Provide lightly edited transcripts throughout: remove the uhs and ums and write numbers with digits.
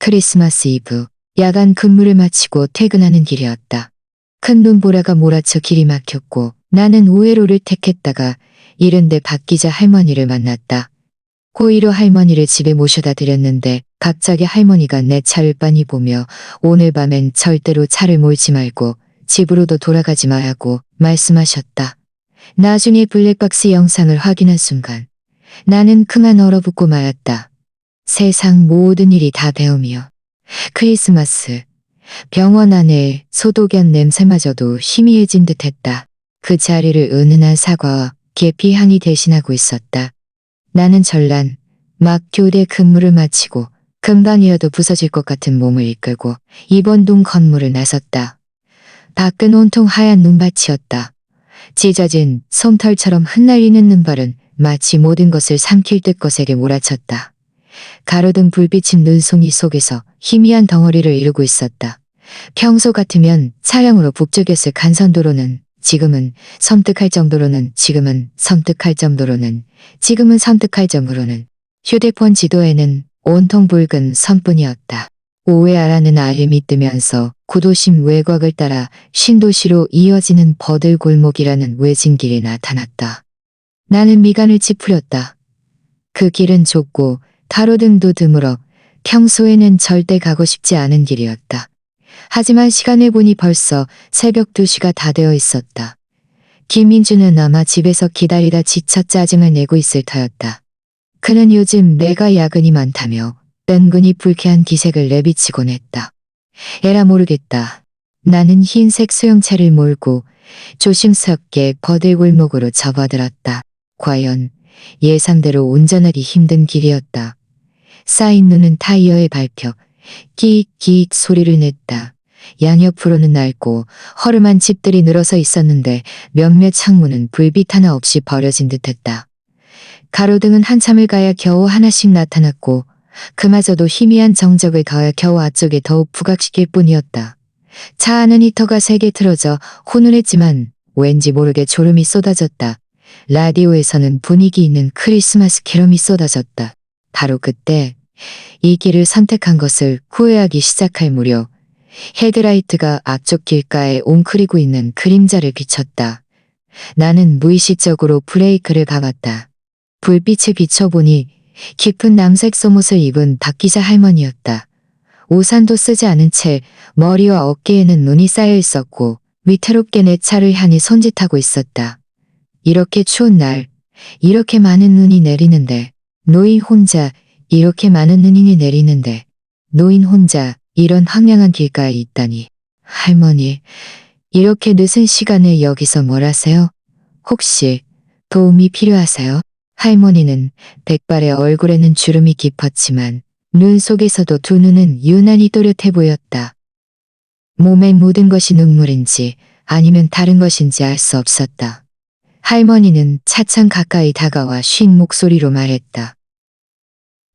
크리스마스 이브, 야간 근무를 마치고 퇴근하는 길이었다. 큰 눈보라가 몰아쳐 길이 막혔고 나는 우회로를 택했다가 이른데 박기자 할머니를 만났다. 고의로 할머니를 집에 모셔다 드렸는데 갑자기 할머니가 내 차를 빤히 보며 오늘 밤엔 절대로 차를 몰지 말고 집으로도 돌아가지 마라고 말씀하셨다. 나중에 블랙박스 영상을 확인한 순간 나는 그만 얼어붙고 말았다. 세상 모든 일이 다 배움이여. 크리스마스. 병원 안에 소독약 냄새마저도 희미해진 듯했다. 그 자리를 은은한 사과와 계피 향이 대신하고 있었다. 나는 전란, 막 교대 근무를 마치고 금방이어도 부서질 것 같은 몸을 이끌고 입원동 건물을 나섰다. 밖은 온통 하얀 눈밭이었다. 찢어진 솜털처럼 흩날리는 눈발은 마치 모든 것을 삼킬 듯 거세게 몰아쳤다. 가로등 불빛인 눈송이 속에서 희미한 덩어리를 이루고 있었다. 평소 같으면 차량으로 북적였을 간선도로는 지금은 섬뜩할 정도로는 휴대폰 지도에는 온통 붉은 선뿐이었다. 오해아라는 알림이 뜨면서 구도심 외곽을 따라 신도시로 이어지는 버들골목이라는 외진 길이 나타났다. 나는 미간을 찌푸렸다. 그 길은 좁고 가로등도 드물어 평소에는 절대 가고 싶지 않은 길이었다. 하지만 시간을 보니 벌써 새벽 2시가 다 되어 있었다. 김민주는 아마 집에서 기다리다 지쳐 짜증을 내고 있을 터였다. 그는 요즘 내가 야근이 많다며 은근히 불쾌한 기색을 내비치곤 했다. 에라 모르겠다. 나는 흰색 수영차를 몰고 조심스럽게 버들골목으로 접어들었다. 과연 예상대로 운전하기 힘든 길이었다. 쌓인 눈은 타이어에 밟혀 끼익끼익 소리를 냈다. 양옆으로는 낡고 허름한 집들이 늘어서 있었는데 몇몇 창문은 불빛 하나 없이 버려진 듯했다. 가로등은 한참을 가야 겨우 하나씩 나타났고 그마저도 희미한 정적을 가야 겨우 앞쪽에 더욱 부각시킬 뿐이었다. 차 안은 히터가 세게 틀어져 훈훈했지만 왠지 모르게 졸음이 쏟아졌다. 라디오에서는 분위기 있는 크리스마스 캐럴이 쏟아졌다. 바로 그때 이 길을 선택한 것을 후회하기 시작할 무렵 헤드라이트가 앞쪽 길가에 웅크리고 있는 그림자를 비췄다. 나는 무의식적으로 브레이크를 밟았다. 불빛에 비춰보니 깊은 남색 속옷을 입은 박기자 할머니였다. 우산도 쓰지 않은 채 머리와 어깨에는 눈이 쌓여 있었고 위태롭게 내 차를 향해 손짓하고 있었다. 이렇게 추운 날, 이렇게 많은 눈이 내리는데 노인 혼자 이런 황량한 길가에 있다니. 할머니, 이렇게 늦은 시간에 여기서 뭘 하세요? 혹시 도움이 필요하세요? 할머니는 백발의 얼굴에는 주름이 깊었지만 눈 속에서도 두 눈은 유난히 또렷해 보였다. 몸에 묻은 것이 눈물인지 아니면 다른 것인지 알 수 없었다. 할머니는 차츰 가까이 다가와 쉰 목소리로 말했다.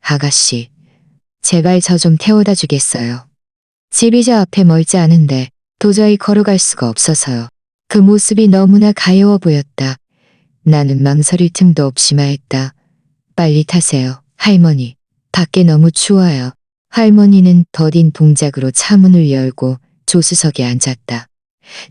아가씨, 제발 저 좀 태워다 주겠어요. 집이 저 앞에 멀지 않은데 도저히 걸어갈 수가 없어서요. 그 모습이 너무나 가여워 보였다. 나는 망설일 틈도 없이 말했다. 빨리 타세요, 할머니. 밖에 너무 추워요. 할머니는 더딘 동작으로 차문을 열고 조수석에 앉았다.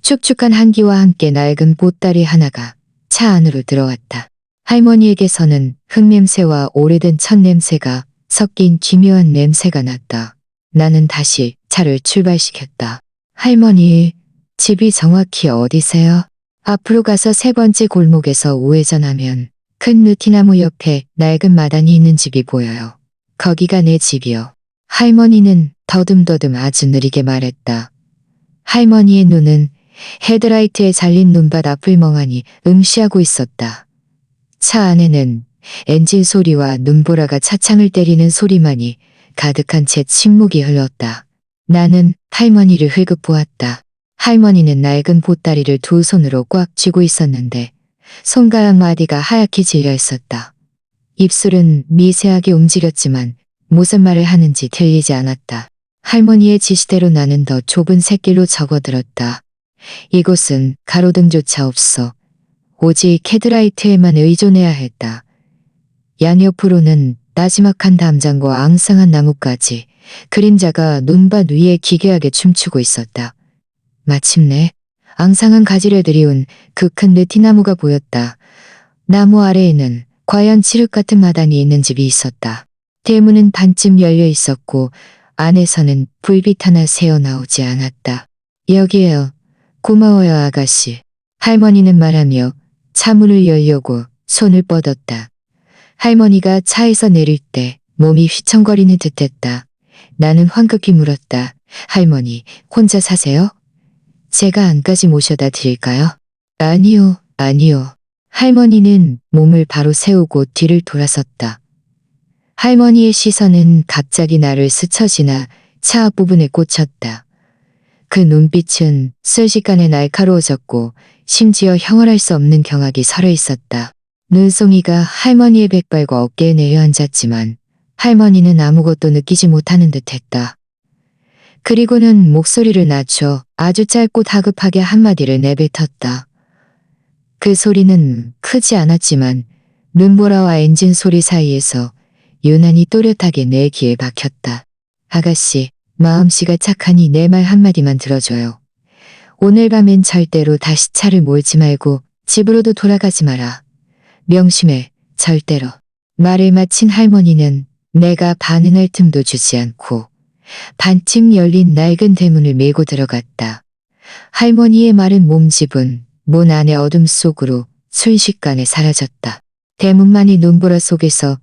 축축한 한기와 함께 낡은 보따리 하나가 차 안으로 들어왔다. 할머니에게서는 흙냄새와 오래된 첫 냄새가 섞인 기묘한 냄새가 났다. 나는 다시 차를 출발시켰다. 할머니, 집이 정확히 어디세요? 앞으로 가서 3번째 골목에서 우회전하면 큰 느티나무 옆에 낡은 마당이 있는 집이 보여요. 거기가 내 집이요. 할머니는 더듬더듬 아주 느리게 말했다. 할머니의 눈은 헤드라이트에 잘린 눈밭 앞을 멍하니 응시하고 있었다. 차 안에는 엔진 소리와 눈보라가 차창을 때리는 소리만이 가득한 채 침묵이 흘렀다. 나는 할머니를 흘끗 보았다. 할머니는 낡은 보따리를 두 손으로 꽉 쥐고 있었는데 손가락 마디가 하얗게 질려 있었다. 입술은 미세하게 움직였지만 무슨 말을 하는지 들리지 않았다. 할머니의 지시대로 나는 더 좁은 샛길로 접어들었다. 이곳은 가로등조차 없어 오직 헤드라이트에만 의존해야 했다. 양옆으로는 나지막한 담장과 앙상한 나뭇가지, 그림자가 눈밭 위에 기괴하게 춤추고 있었다. 마침내 앙상한 가지를 들이운 그 큰 느티나무가 보였다. 나무 아래에는 과연 칠흑 같은 마당이 있는 집이 있었다. 대문은 반쯤 열려 있었고 안에서는 불빛 하나 새어나오지 않았다. 여기에요. 고마워요 아가씨. 할머니는 말하며 차문을 열려고 손을 뻗었다. 할머니가 차에서 내릴 때 몸이 휘청거리는 듯했다. 나는 황급히 물었다. 할머니, 혼자 사세요? 제가 안까지 모셔다 드릴까요? 아니요, 아니요. 할머니는 몸을 바로 세우고 뒤를 돌아섰다. 할머니의 시선은 갑자기 나를 스쳐 지나 차 앞부분에 꽂혔다. 그 눈빛은 순식간에 날카로워졌고 심지어 형언할 수 없는 경악이 서려 있었다. 눈송이가 할머니의 백발과 어깨에 내려앉았지만 할머니는 아무것도 느끼지 못하는 듯했다. 그리고는 목소리를 낮춰 아주 짧고 다급하게 한마디를 내뱉었다. 그 소리는 크지 않았지만 눈보라와 엔진 소리 사이에서 유난히 또렷하게 내 귀에 박혔다. 아가씨, 마음씨가 착하니 내 말 한마디만 들어줘요. 오늘 밤엔 절대로 다시 차를 몰지 말고 집으로도 돌아가지 마라. 명심해, 절대로. 말을 마친 할머니는 내가 반응할 틈도 주지 않고 반쯤 열린 낡은 대문을 밀고 들어갔다. 할머니의 마른 몸집은 문 안의 어둠 속으로 순식간에 사라졌다. 대문만이 눈보라 속에서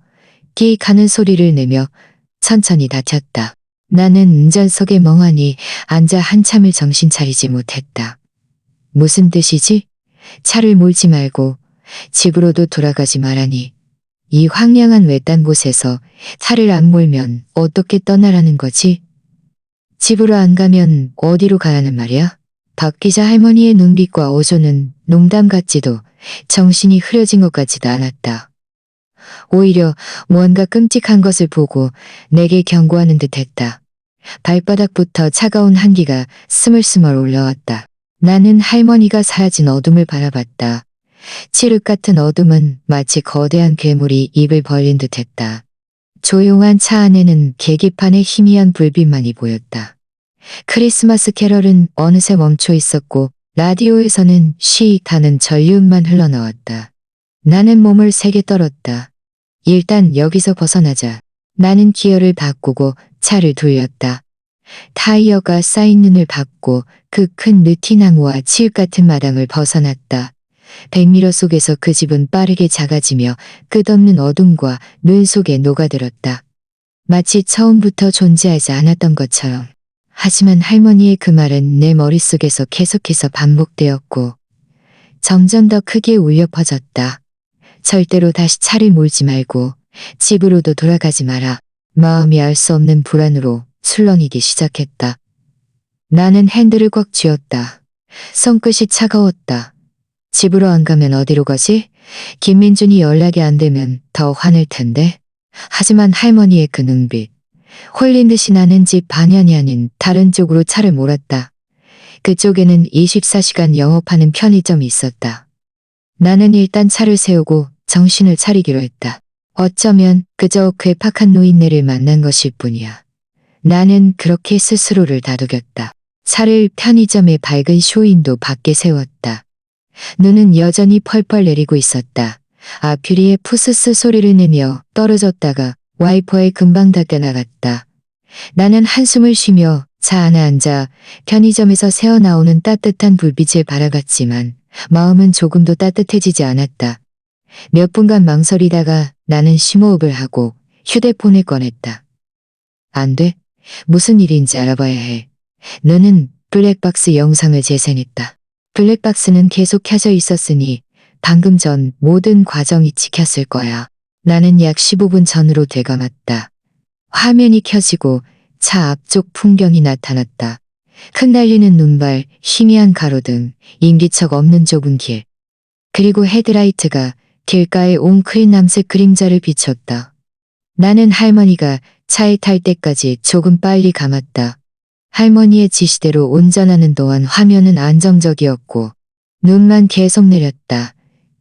끼익 하는 소리를 내며 천천히 닫혔다. 나는 운전석에 멍하니 앉아 한참을 정신 차리지 못했다. 무슨 뜻이지? 차를 몰지 말고 집으로도 돌아가지 말라니. 이 황량한 외딴 곳에서 차를 안 몰면 어떻게 떠나라는 거지? 집으로 안 가면 어디로 가라는 말이야? 박 기자 할머니의 눈빛과 어조는 농담 같지도 정신이 흐려진 것 같지도 않았다. 오히려 뭔가 끔찍한 것을 보고 내게 경고하는 듯했다. 발바닥부터 차가운 한기가 스물스물 올라왔다. 나는 할머니가 사라진 어둠을 바라봤다. 칠흑 같은 어둠은 마치 거대한 괴물이 입을 벌린 듯했다. 조용한 차 안에는 계기판의 희미한 불빛만이 보였다. 크리스마스 캐럴은 어느새 멈춰 있었고 라디오에서는 쉬익 하는 전류음만 흘러나왔다. 나는 몸을 세게 떨었다. 일단 여기서 벗어나자. 나는 기어를 바꾸고 차를 돌렸다. 타이어가 쌓인 눈을 받고 그 큰 느티나무와 칠흑 같은 마당을 벗어났다. 백미러 속에서 그 집은 빠르게 작아지며 끝없는 어둠과 눈 속에 녹아들었다. 마치 처음부터 존재하지 않았던 것처럼. 하지만 할머니의 그 말은 내 머릿속에서 계속해서 반복되었고 점점 더 크게 울려 퍼졌다. 절대로 다시 차를 몰지 말고 집으로도 돌아가지 마라. 마음이 알 수 없는 불안으로 술렁이기 시작했다. 나는 핸들을 꽉 쥐었다. 손끝이 차가웠다. 집으로 안 가면 어디로 가지? 김민준이 연락이 안 되면 더 화낼 텐데. 하지만 할머니의 그 눈빛. 홀린 듯이 나는 집 반연이 아닌 다른 쪽으로 차를 몰았다. 그쪽에는 24시간 영업하는 편의점이 있었다. 나는 일단 차를 세우고 정신을 차리기로 했다. 어쩌면 그저 괴팍한 노인네를 만난 것일 뿐이야. 나는 그렇게 스스로를 다독였다. 차를 편의점의 밝은 쇼윈도 밖에 세웠다. 눈은 여전히 펄펄 내리고 있었다. 앞유리에 푸스스 소리를 내며 떨어졌다가 와이퍼에 금방 닿게 나갔다. 나는 한숨을 쉬며 차 안에 앉아 편의점에서 새어나오는 따뜻한 불빛을 바라봤지만 마음은 조금도 따뜻해지지 않았다. 몇 분간 망설이다가 나는 심호흡을 하고 휴대폰을 꺼냈다. 안 돼? 무슨 일인지 알아봐야 해. 너는 블랙박스 영상을 재생했다. 블랙박스는 계속 켜져 있었으니 방금 전 모든 과정이 찍혔을 거야. 나는 약 15분 전으로 되감았다. 화면이 켜지고 차 앞쪽 풍경이 나타났다. 흩날리는 눈발, 희미한 가로등, 인기척 없는 좁은 길. 그리고 헤드라이트가 길가에 옹크린 남색 그림자를 비췄다. 나는 할머니가 차에 탈 때까지 조금 빨리 감았다. 할머니의 지시대로 운전하는 동안 화면은 안정적이었고 눈만 계속 내렸다.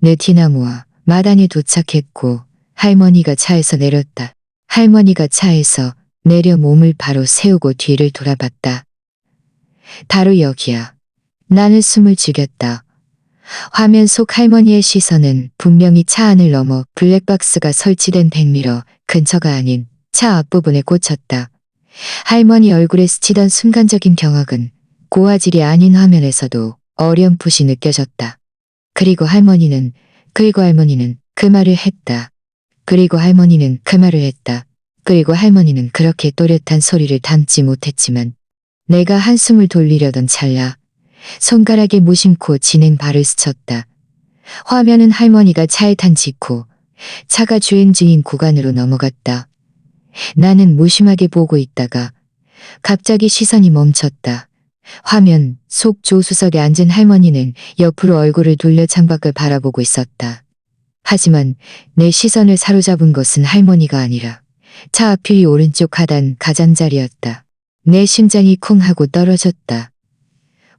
느티나무와 마당에 도착했고 할머니가 차에서 내렸다. 할머니가 차에서 내려 몸을 바로 세우고 뒤를 돌아봤다. 바로 여기야. 나는 숨을 죽였다. 화면 속 할머니의 시선은 분명히 차 안을 넘어 블랙박스가 설치된 백미러 근처가 아닌 차 앞부분에 꽂혔다. 할머니 얼굴에 스치던 순간적인 경악은 고화질이 아닌 화면에서도 어렴풋이 느껴졌다. 그리고 할머니는 그 말을 했다. 그리고 할머니는 그 말을 했다. 그리고 할머니는 그렇게 또렷한 소리를 담지 못했지만 내가 한숨을 돌리려던 찰나 손가락에 무심코 진행 발을 스쳤다. 화면은 할머니가 차에 탄 직후 차가 주행 중인 구간으로 넘어갔다. 나는 무심하게 보고 있다가 갑자기 시선이 멈췄다. 화면 속 조수석에 앉은 할머니는 옆으로 얼굴을 돌려 창밖을 바라보고 있었다. 하지만 내 시선을 사로잡은 것은 할머니가 아니라 차 앞이 오른쪽 하단 가장자리였다. 내 심장이 쿵 하고 떨어졌다.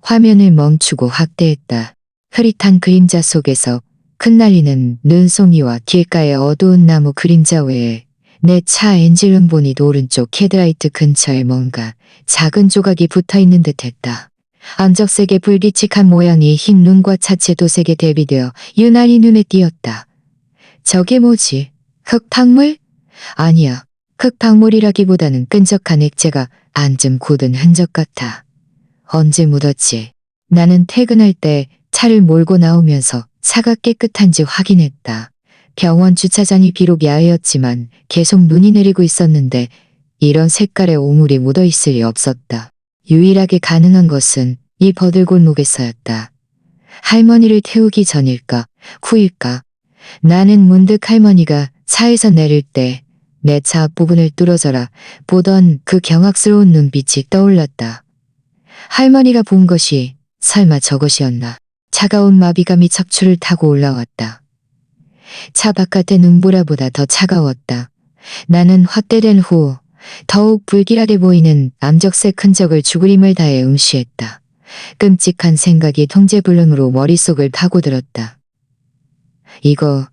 화면을 멈추고 확대했다. 흐릿한 그림자 속에서 흩날리는 눈송이와 길가의 어두운 나무 그림자 외에 내 차 엔진룸 보닛 오른쪽 헤드라이트 근처에 뭔가 작은 조각이 붙어있는 듯했다. 암적색의 불규칙한 모양이 흰 눈과 차체 도색에 대비되어 유난히 눈에 띄었다. 저게 뭐지? 흙탕물? 아니야. 흙탕물이라기보다는 끈적한 액체가 안쯤 굳은 흔적 같아. 언제 묻었지? 나는 퇴근할 때 차를 몰고 나오면서 차가 깨끗한지 확인했다. 병원 주차장이 비록 야외였지만 계속 눈이 내리고 있었는데 이런 색깔의 오물이 묻어있을 리 없었다. 유일하게 가능한 것은 이 버들골목에서였다. 할머니를 태우기 전일까 후일까. 나는 문득 할머니가 차에서 내릴 때 내 차 앞부분을 뚫어져라 보던 그 경악스러운 눈빛이 떠올랐다. 할머니가 본 것이 설마 저것이었나. 차가운 마비감이 척추를 타고 올라왔다. 차 바깥의 눈보라보다 더 차가웠다. 나는 확대된 후 더욱 불길하게 보이는 암적색 흔적을 죽으림을 다해 응시했다. 끔찍한 생각이 통제불능으로 머릿속을 파고들었다. 이거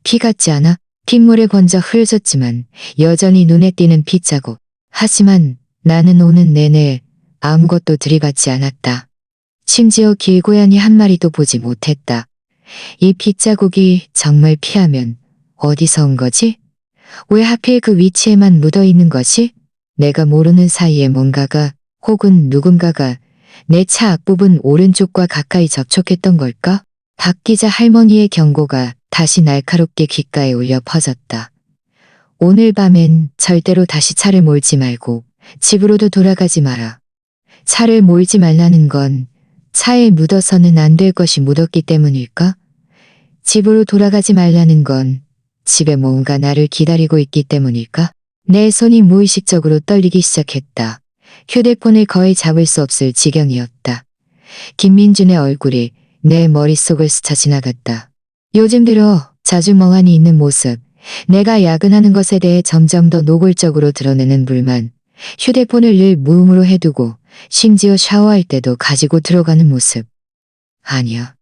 피 같지 않아? 핏물에 번져 흐려졌지만 여전히 눈에 띄는 핏자국. 하지만 나는 오는 내내 아무것도 들이받지 않았다. 심지어 길고양이 한 마리도 보지 못했다. 이 핏자국이 정말 피하면 어디서 온 거지? 왜 하필 그 위치에만 묻어 있는 거지? 내가 모르는 사이에 뭔가가 혹은 누군가가 내 차 앞부분 오른쪽과 가까이 접촉했던 걸까? 박 기자 할머니의 경고가 다시 날카롭게 귓가에 울려 퍼졌다. 오늘 밤엔 절대로 다시 차를 몰지 말고 집으로도 돌아가지 마라. 차를 몰지 말라는 건 차에 묻어서는 안 될 것이 묻었기 때문일까? 집으로 돌아가지 말라는 건 집에 뭔가 나를 기다리고 있기 때문일까? 내 손이 무의식적으로 떨리기 시작했다. 휴대폰을 거의 잡을 수 없을 지경이었다. 김민준의 얼굴이 내 머릿속을 스쳐 지나갔다. 요즘 들어 자주 멍하니 있는 모습, 내가 야근하는 것에 대해 점점 더 노골적으로 드러내는 불만, 휴대폰을 늘 무음으로 해두고 심지어 샤워할 때도 가지고 들어가는 모습. 아니야.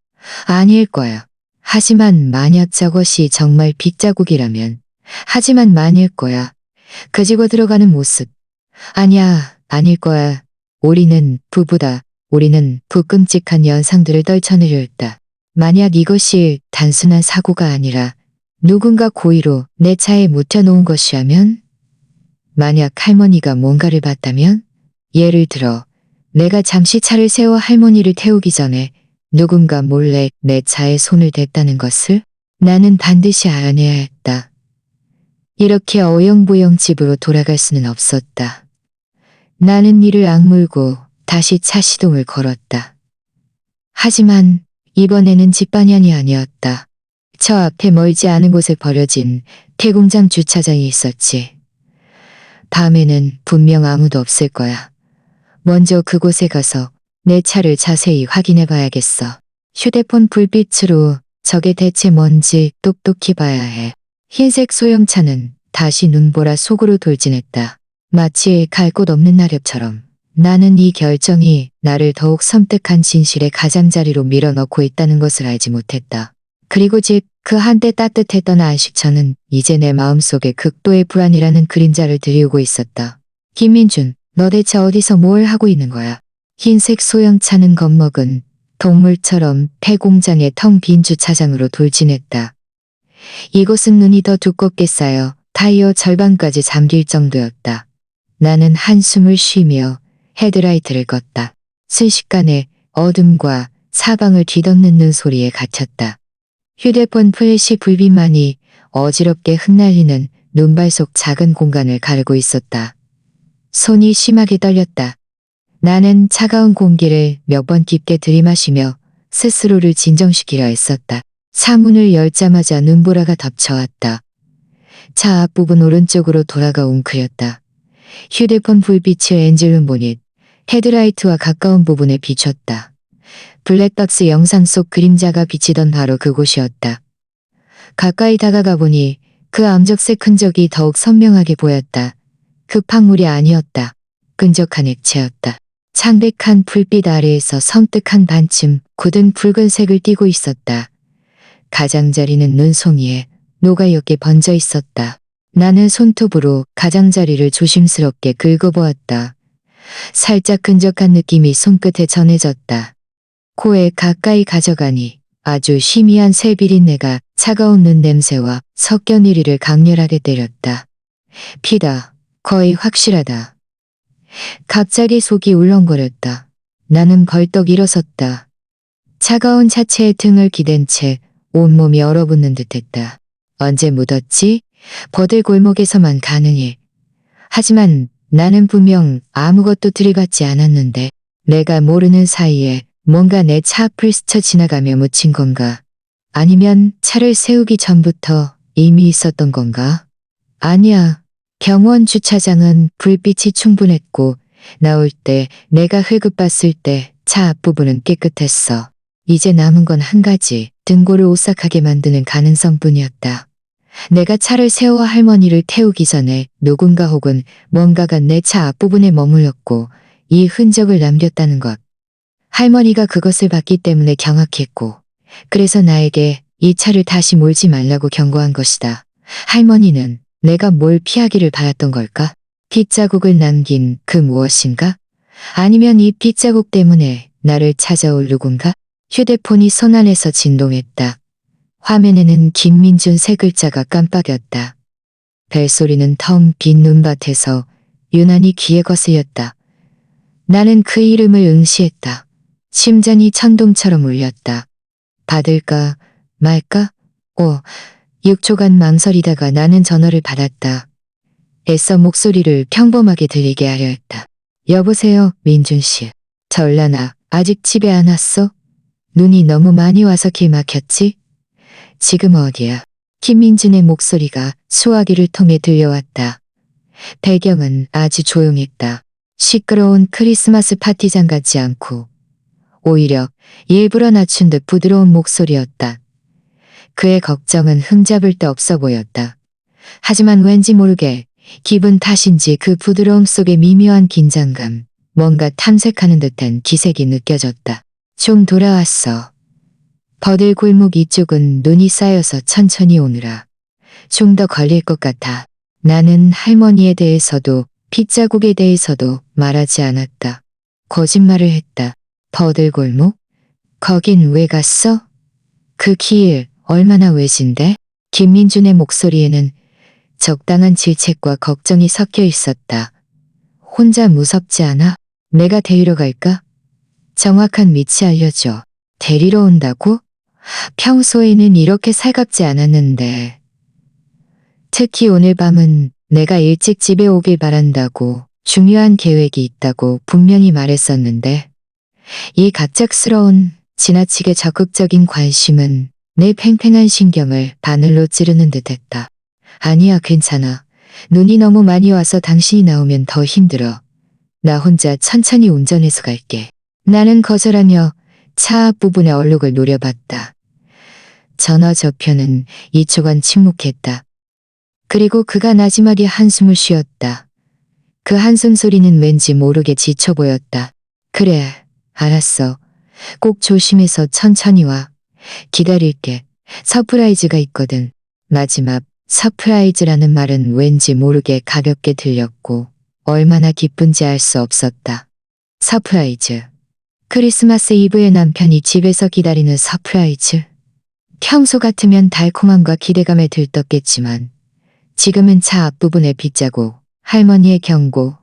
아닐 거야. 하지만 만약 저것이 정말 빗자국이라면, 하지만 만일 거야. 그지고 들어가는 모습. 아니야, 아닐 거야. 우리는 부부다. 우리는 부끔찍한 연상들을 떨쳐내려 했다. 만약 이것이 단순한 사고가 아니라 누군가 고의로 내 차에 묻혀놓은 것이라면? 만약 할머니가 뭔가를 봤다면? 예를 들어 내가 잠시 차를 세워 할머니를 태우기 전에 누군가 몰래 내 차에 손을 댔다는 것을 나는 반드시 알아내야 했다. 이렇게 어영부영 집으로 돌아갈 수는 없었다. 나는 이를 악물고 다시 차 시동을 걸었다. 하지만 이번에는 집반연이 아니었다. 저 앞에 멀지 않은 곳에 버려진 폐공장 주차장이 있었지. 밤에는 분명 아무도 없을 거야. 먼저 그곳에 가서 내 차를 자세히 확인해 봐야겠어. 휴대폰 불빛으로 저게 대체 뭔지 똑똑히 봐야 해. 흰색 소형차는 다시 눈보라 속으로 돌진했다. 마치 갈 곳 없는 나렵처럼. 나는 이 결정이 나를 더욱 섬뜩한 진실의 가장자리로 밀어넣고 있다는 것을 알지 못했다. 그리고 집 그 한때 따뜻했던 안식처는 이제 내 마음속에 극도의 불안이라는 그림자를 들이우고 있었다. 김민준, 너 대체 어디서 뭘 하고 있는 거야? 흰색 소형차는 겁먹은 동물처럼 폐공장의 텅 빈 주차장으로 돌진했다. 이곳은 눈이 더 두껍게 쌓여 타이어 절반까지 잠길 정도였다. 나는 한숨을 쉬며 헤드라이트를 껐다. 순식간에 어둠과 사방을 뒤덮는 눈소리에 갇혔다. 휴대폰 플래시 불빛만이 어지럽게 흩날리는 눈발 속 작은 공간을 가르고 있었다. 손이 심하게 떨렸다. 나는 차가운 공기를 몇 번 깊게 들이마시며 스스로를 진정시키려 애썼다. 창문을 열자마자 눈보라가 덮쳐왔다. 차 앞부분 오른쪽으로 돌아가 웅크렸다. 휴대폰 불빛을 엔진룸 보닛, 헤드라이트와 가까운 부분에 비췄다. 블랙박스 영상 속 그림자가 비치던 바로 그곳이었다. 가까이 다가가 보니 그 암적색 흔적이 더욱 선명하게 보였다. 급항물이 아니었다. 끈적한 액체였다. 창백한 불빛 아래에서 섬뜩한 반쯤 굳은 붉은색을 띠고 있었다. 가장자리는 눈송이에 노가옇게 번져 있었다. 나는 손톱으로 가장자리를 조심스럽게 긁어보았다. 살짝 끈적한 느낌이 손끝에 전해졌다. 코에 가까이 가져가니 아주 희미한 새 비린내가 차가운 눈 냄새와 섞여 니리를 강렬하게 때렸다. 피다. 거의 확실하다. 갑자기 속이 울렁거렸다. 나는 벌떡 일어섰다. 차가운 차체에 등을 기댄 채 온몸이 얼어붙는 듯했다. 언제 묻었지? 버들 골목에서만 가능해. 하지만 나는 분명 아무것도 들이받지 않았는데 내가 모르는 사이에 뭔가 내 차 앞을 스쳐 지나가며 묻힌 건가? 아니면 차를 세우기 전부터 이미 있었던 건가? 아니야. 병원 주차장은 불빛이 충분했고 나올 때 내가 흘급봤을 때 차 앞부분은 깨끗했어. 이제 남은 건 한 가지, 등골을 오싹하게 만드는 가능성뿐이었다. 내가 차를 세워 할머니를 태우기 전에 누군가 혹은 뭔가가 내 차 앞부분에 머물렀고 이 흔적을 남겼다는 것. 할머니가 그것을 봤기 때문에 경악했고 그래서 나에게 이 차를 다시 몰지 말라고 경고한 것이다. 할머니는 내가 뭘 피하기를 바랐던 걸까? 핏자국을 남긴 그 무엇인가? 아니면 이 핏자국 때문에 나를 찾아올 누군가? 휴대폰이 손 안에서 진동했다. 화면에는 김민준 세 글자가 깜빡였다. 벨소리는 텅 빈 눈밭에서 유난히 귀에 거슬렸다. 나는 그 이름을 응시했다. 심장이 천둥처럼 울렸다. 받을까 말까? 6초간 망설이다가 나는 전화를 받았다. 애써 목소리를 평범하게 들리게 하려 했다. 여보세요, 민준 씨. 전란아, 아직 집에 안 왔어? 눈이 너무 많이 와서 길 막혔지? 지금 어디야? 김민준의 목소리가 수화기를 통해 들려왔다. 배경은 아주 조용했다. 시끄러운 크리스마스 파티장 같지 않고 오히려 일부러 낮춘 듯 부드러운 목소리였다. 그의 걱정은 흠잡을 데 없어 보였다. 하지만 왠지 모르게 기분 탓인지 그 부드러움 속에 미묘한 긴장감, 뭔가 탐색하는 듯한 기색이 느껴졌다. 좀 돌아왔어. 버들 골목 이쪽은 눈이 쌓여서 천천히 오느라 좀 더 걸릴 것 같아. 나는 할머니에 대해서도 핏자국에 대해서도 말하지 않았다. 거짓말을 했다. 버들 골목? 거긴 왜 갔어? 그 길 얼마나 외진데? 김민준의 목소리에는 적당한 질책과 걱정이 섞여 있었다. 혼자 무섭지 않아? 내가 데리러 갈까? 정확한 위치 알려줘. 데리러 온다고? 평소에는 이렇게 살갑지 않았는데. 특히 오늘 밤은 내가 일찍 집에 오길 바란다고 중요한 계획이 있다고 분명히 말했었는데 이 갑작스러운 지나치게 적극적인 관심은 내 팽팽한 신경을 바늘로 찌르는 듯했다. 아니야, 괜찮아. 눈이 너무 많이 와서 당신이 나오면 더 힘들어. 나 혼자 천천히 운전해서 갈게. 나는 거절하며 차 앞부분의 얼룩을 노려봤다. 전화 저편은 2초간 침묵했다. 그리고 그가 나지막이 한숨을 쉬었다. 그 한숨 소리는 왠지 모르게 지쳐 보였다. 그래, 알았어. 꼭 조심해서 천천히 와. 기다릴게. 서프라이즈가 있거든. 마지막 서프라이즈라는 말은 왠지 모르게 가볍게 들렸고 얼마나 기쁜지 알 수 없었다. 서프라이즈. 크리스마스 이브에 남편이 집에서 기다리는 서프라이즈. 평소 같으면 달콤함과 기대감에 들떴겠지만 지금은 차 앞부분에 빗자국, 할머니의 경고,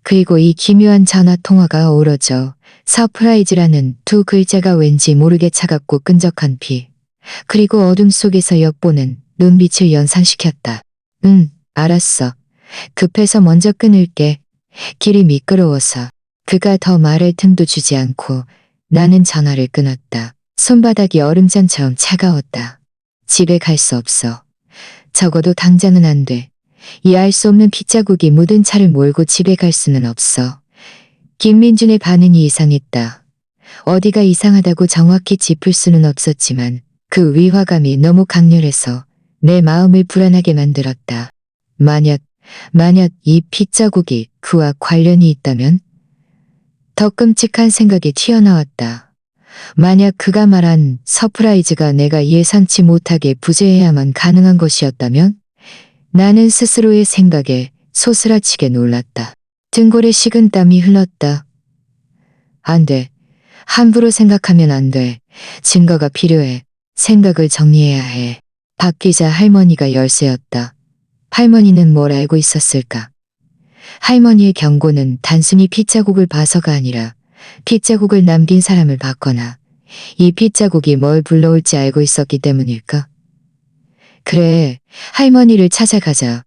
그리고 이 기묘한 전화통화가 어우러져 서프라이즈라는 두 글자가 왠지 모르게 차갑고 끈적한 피, 그리고 어둠 속에서 엿보는 눈빛을 연상시켰다. 응, 알았어. 급해서 먼저 끊을게. 길이 미끄러워서. 그가 더 말할 틈도 주지 않고 나는 전화를 끊었다. 손바닥이 얼음장처럼 차가웠다. 집에 갈 수 없어. 적어도 당장은 안 돼. 이 알 수 없는 핏자국이 묻은 차를 몰고 집에 갈 수는 없어. 김민준의 반응이 이상했다. 어디가 이상하다고 정확히 짚을 수는 없었지만 그 위화감이 너무 강렬해서 내 마음을 불안하게 만들었다. 만약 이 핏자국이 그와 관련이 있다면? 더 끔찍한 생각이 튀어나왔다. 만약 그가 말한 서프라이즈가 내가 예상치 못하게 부재해야만 가능한 것이었다면? 나는 스스로의 생각에 소스라치게 놀랐다. 등골에 식은 땀이 흘렀다. 안 돼. 함부로 생각하면 안 돼. 증거가 필요해. 생각을 정리해야 해. 박 기자 할머니가 열쇠였다. 할머니는 뭘 알고 있었을까? 할머니의 경고는 단순히 핏자국을 봐서가 아니라 핏자국을 남긴 사람을 봤거나 이 핏자국이 뭘 불러올지 알고 있었기 때문일까? 그래, 할머니를 찾아가자.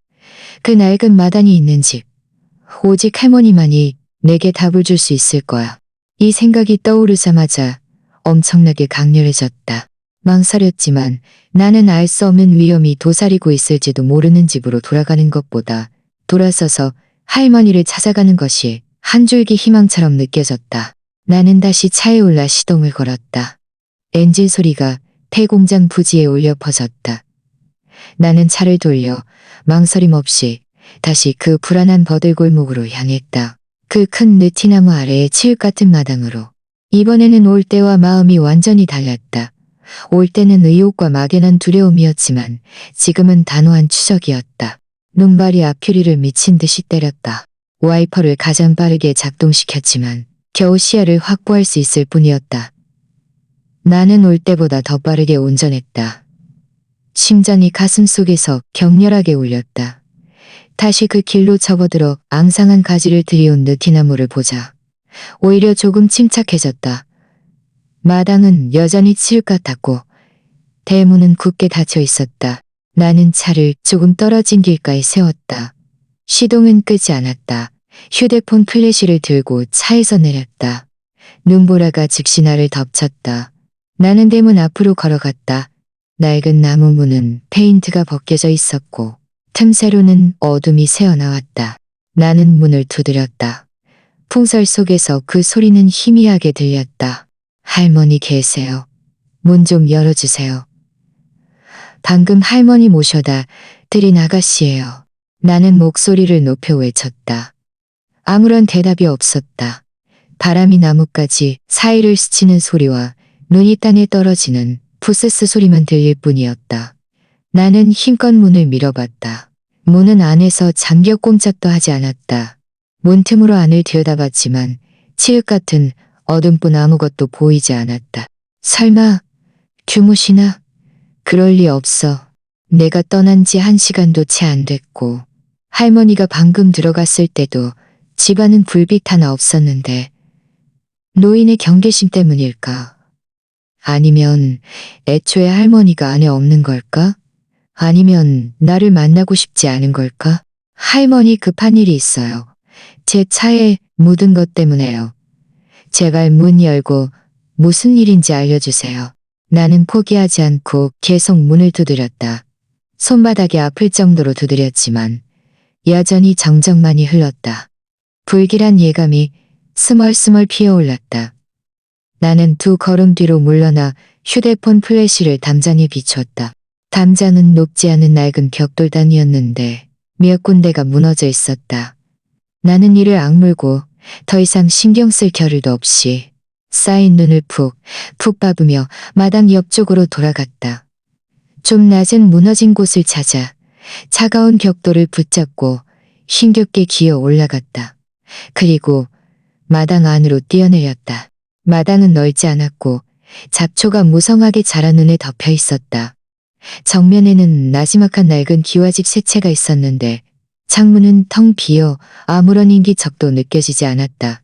그 낡은 마당이 있는 집. 오직 할머니만이 내게 답을 줄 수 있을 거야. 이 생각이 떠오르자마자 엄청나게 강렬해졌다. 망설였지만 나는 알 수 없는 위험이 도사리고 있을지도 모르는 집으로 돌아가는 것보다 돌아서서 할머니를 찾아가는 것이 한 줄기 희망처럼 느껴졌다. 나는 다시 차에 올라 시동을 걸었다. 엔진 소리가 폐공장 부지에 울려 퍼졌다. 나는 차를 돌려 망설임 없이 다시 그 불안한 버들골목으로 향했다. 그 큰 느티나무 아래의 치읓 같은 마당으로. 이번에는 올 때와 마음이 완전히 달랐다. 올 때는 의욕과 막연한 두려움이었지만 지금은 단호한 추적이었다. 눈발이 앞유리를 미친 듯이 때렸다. 와이퍼를 가장 빠르게 작동시켰지만 겨우 시야를 확보할 수 있을 뿐이었다. 나는 올 때보다 더 빠르게 운전했다. 심장이 가슴속에서 격렬하게 울렸다. 다시 그 길로 접어들어 앙상한 가지를 들이온 느티나무를 보자 오히려 조금 침착해졌다. 마당은 여전히 치읓 같았고 대문은 굳게 닫혀 있었다. 나는 차를 조금 떨어진 길가에 세웠다. 시동은 끄지 않았다. 휴대폰 플래시를 들고 차에서 내렸다. 눈보라가 즉시 나를 덮쳤다. 나는 대문 앞으로 걸어갔다. 낡은 나무 문은 페인트가 벗겨져 있었고 틈새로는 어둠이 새어나왔다. 나는 문을 두드렸다. 풍설 속에서 그 소리는 희미하게 들렸다. 할머니 계세요. 문 좀 열어주세요. 방금 할머니 모셔다 드린 아가씨예요. 나는 목소리를 높여 외쳤다. 아무런 대답이 없었다. 바람이 나뭇가지 사이를 스치는 소리와 눈이 땅에 떨어지는 부스스 소리만 들릴 뿐이었다. 나는 힘껏 문을 밀어봤다. 문은 안에서 잠겨 꼼짝도 하지 않았다. 문틈으로 안을 들여다봤지만 치읓 같은 어둠뿐 아무것도 보이지 않았다. 설마 주무시나? 그럴 리 없어. 내가 떠난 지 1시간도 채 안 됐고 할머니가 방금 들어갔을 때도 집안은 불빛 하나 없었는데 노인의 경계심 때문일까? 아니면 애초에 할머니가 안에 없는 걸까? 아니면 나를 만나고 싶지 않은 걸까? 할머니 급한 일이 있어요. 제 차에 묻은 것 때문에요. 제발 문 열고 무슨 일인지 알려주세요. 나는 포기하지 않고 계속 문을 두드렸다. 손바닥이 아플 정도로 두드렸지만 여전히 정적만이 흘렀다. 불길한 예감이 스멀스멀 피어올랐다. 나는 2걸음 뒤로 물러나 휴대폰 플래시를 담장에 비췄다. 담장은 높지 않은 낡은 벽돌단이었는데 몇 군데가 무너져 있었다. 나는 이를 악물고 더 이상 신경 쓸 겨를도 없이 쌓인 눈을 푹 밟으며 마당 옆쪽으로 돌아갔다. 좀 낮은 무너진 곳을 찾아 차가운 벽돌을 붙잡고 힘겹게 기어 올라갔다. 그리고 마당 안으로 뛰어내렸다. 마당은 넓지 않았고 잡초가 무성하게 자라 눈에 덮여 있었다. 정면에는 나지막한 낡은 기와집 새채가 있었는데 창문은 텅 비어 아무런 인기척도 느껴지지 않았다.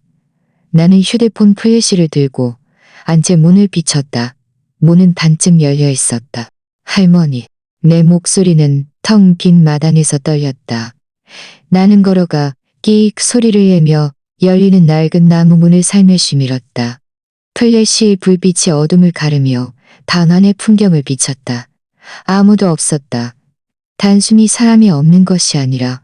나는 휴대폰 플래시를 들고 안채 문을 비췄다. 문은 반쯤 열려 있었다. 할머니. 내 목소리는 텅 빈 마당에서 떨렸다. 나는 걸어가 끼익 소리를 내며 열리는 낡은 나무 문을 살며시 밀었다. 플래시의 불빛이 어둠을 가르며 방 안의 풍경을 비쳤다. 아무도 없었다. 단순히 사람이 없는 것이 아니라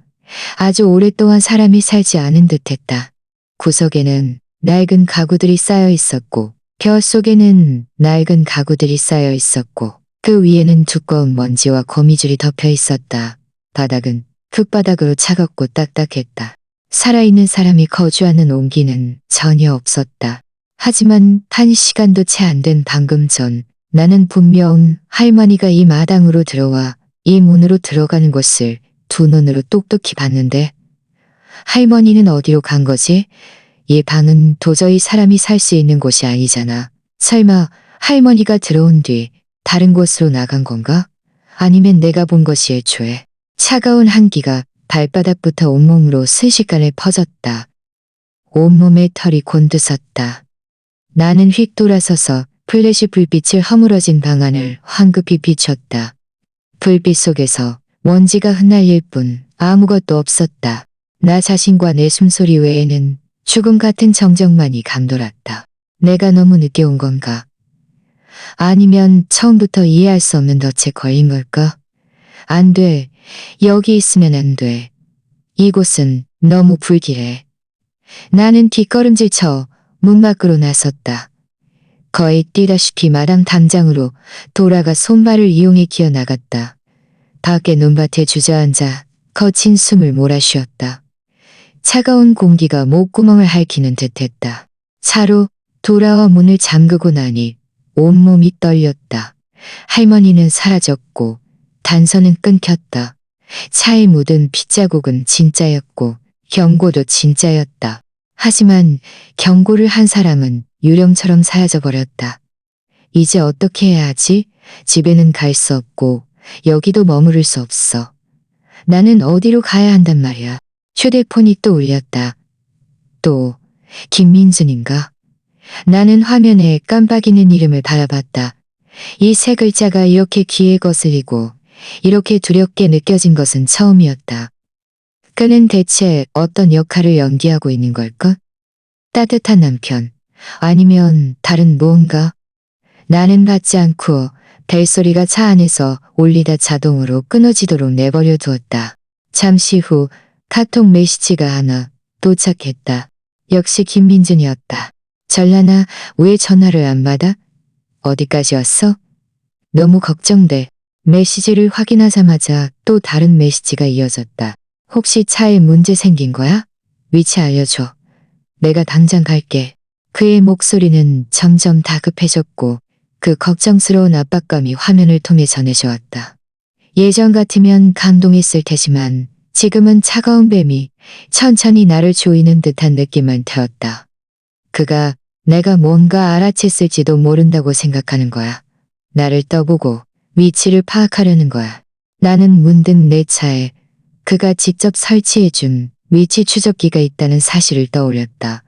아주 오랫동안 사람이 살지 않은 듯했다. 구석에는 낡은 가구들이 쌓여 있었고 벼 속에는 낡은 가구들이 쌓여 있었고 그 위에는 두꺼운 먼지와 거미줄이 덮여 있었다. 바닥은 흙바닥으로 차갑고 딱딱했다. 살아있는 사람이 거주하는 온기는 전혀 없었다. 하지만 1시간도 채 안 된 방금 전 나는 분명 할머니가 이 마당으로 들어와 이 문으로 들어가는 것을 두 눈으로 똑똑히 봤는데 할머니는 어디로 간 거지? 이 방은 도저히 사람이 살 수 있는 곳이 아니잖아. 설마 할머니가 들어온 뒤 다른 곳으로 나간 건가? 아니면 내가 본 것이 애초에. 차가운 한기가 발바닥부터 온몸으로 순식간에 퍼졌다. 온몸에 털이 곤두섰다. 나는 휙 돌아서서 플래시 불빛을 허물어진 방 안을 황급히 비췄다. 불빛 속에서 먼지가 흩날릴 뿐 아무것도 없었다. 나 자신과 내 숨소리 외에는 죽음 같은 정적만이 감돌았다. 내가 너무 늦게 온 건가? 아니면 처음부터 이해할 수 없는 덫에 걸린 걸까? 안 돼. 여기 있으면 안 돼. 이곳은 너무 불길해. 나는 뒷걸음질쳐 문 밖으로 나섰다. 거의 뛰다시피 마당 담장으로 돌아가 손발을 이용해 기어나갔다. 밖에 논밭에 주저앉아 거친 숨을 몰아쉬었다. 차가운 공기가 목구멍을 핥히는 듯했다. 차로 돌아와 문을 잠그고 나니 온몸이 떨렸다. 할머니는 사라졌고 단서는 끊겼다. 차에 묻은 핏자국은 진짜였고 경고도 진짜였다. 하지만 경고를 한 사람은 유령처럼 사라져버렸다. 이제 어떻게 해야 하지? 집에는 갈 수 없고 여기도 머무를 수 없어. 나는 어디로 가야 한단 말이야. 휴대폰이 또 울렸다. 또 김민준인가? 나는 화면에 깜빡이는 이름을 바라봤다. 이 세 글자가 이렇게 귀에 거슬리고 이렇게 두렵게 느껴진 것은 처음이었다. 그는 대체 어떤 역할을 연기하고 있는 걸까? 따뜻한 남편, 아니면 다른 무언가? 나는 받지 않고 벨소리가 차 안에서 울리다 자동으로 끊어지도록 내버려 두었다. 잠시 후 카톡 메시지가 하나 도착했다. 역시 김민준이었다. 전라나 왜 전화를 안 받아? 어디까지 왔어? 너무 걱정돼. 메시지를 확인하자마자 또 다른 메시지가 이어졌다. 혹시 차에 문제 생긴 거야? 위치 알려줘. 내가 당장 갈게. 그의 목소리는 점점 다급해졌고 그 걱정스러운 압박감이 화면을 통해 전해져 왔다. 예전 같으면 감동했을 테지만 지금은 차가운 뱀이 천천히 나를 조이는 듯한 느낌만 들었다. 그가 내가 뭔가 알아챘을지도 모른다고 생각하는 거야. 나를 떠보고 위치를 파악하려는 거야. 나는 문득 내 차에 그가 직접 설치해준 위치 추적기가 있다는 사실을 떠올렸다.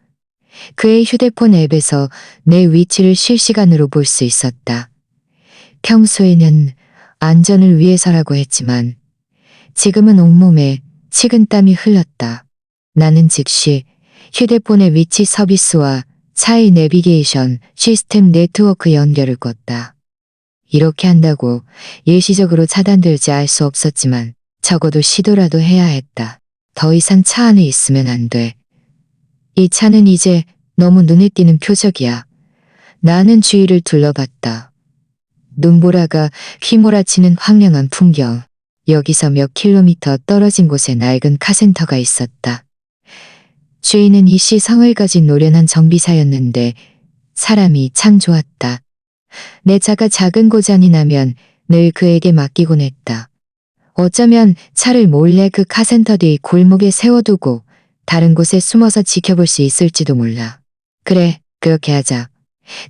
그의 휴대폰 앱에서 내 위치를 실시간으로 볼 수 있었다. 평소에는 안전을 위해서라고 했지만 지금은 온몸에 식은땀이 흘렀다. 나는 즉시 휴대폰의 위치 서비스와 차의 내비게이션 시스템 네트워크 연결을 껐다. 이렇게 한다고 일시적으로 차단될지 알 수 없었지만 적어도 시도라도 해야 했다. 더 이상 차 안에 있으면 안 돼. 이 차는 이제 너무 눈에 띄는 표적이야. 나는 주위를 둘러봤다. 눈보라가 휘몰아치는 황량한 풍경. 여기서 몇 킬로미터 떨어진 곳에 낡은 카센터가 있었다. 주인은 이 시성을 가진 노련한 정비사였는데 사람이 참 좋았다. 내 차가 작은 고장이 나면 늘 그에게 맡기곤 했다. 어쩌면 차를 몰래 그 카센터 뒤 골목에 세워두고 다른 곳에 숨어서 지켜볼 수 있을지도 몰라. 그래, 그렇게 하자.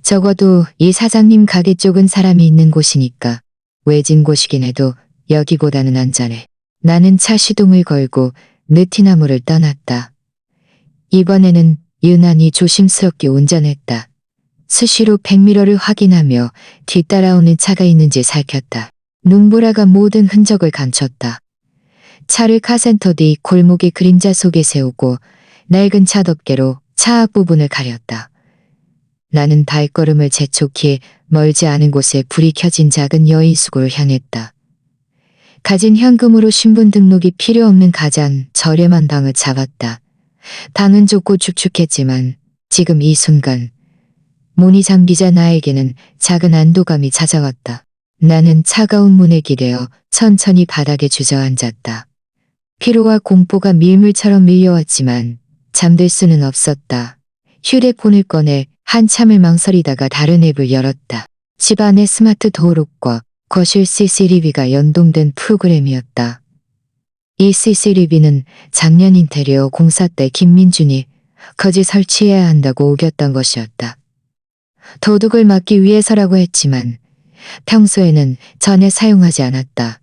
적어도 이 사장님 가게 쪽은 사람이 있는 곳이니까. 외진 곳이긴 해도 여기보다는 안전해. 나는 차 시동을 걸고 느티나무를 떠났다. 이번에는 유난히 조심스럽게 운전했다. 수시로 백미러를 확인하며 뒤따라오는 차가 있는지 살폈다. 눈보라가 모든 흔적을 감췄다. 차를 카센터 뒤 골목의 그림자 속에 세우고 낡은 차덮개로 차 앞부분을 가렸다. 나는 발걸음을 재촉히 멀지 않은 곳에 불이 켜진 작은 여인숙을 향했다. 가진 현금으로 신분등록이 필요 없는 가장 저렴한 방을 잡았다. 방은 좁고 축축했지만 지금 이 순간 문이 잠기자 나에게는 작은 안도감이 찾아왔다. 나는 차가운 문에 기대어 천천히 바닥에 주저앉았다. 피로와 공포가 밀물처럼 밀려왔지만 잠들 수는 없었다. 휴대폰을 꺼내 한참을 망설이다가 다른 앱을 열었다. 집 안의 스마트 도어록과 거실 CCTV가 연동된 프로그램이었다. 이 CCTV는 작년 인테리어 공사 때 김민준이 거지 설치해야 한다고 우겼던 것이었다. 도둑을 막기 위해서라고 했지만 평소에는 전혀 사용하지 않았다.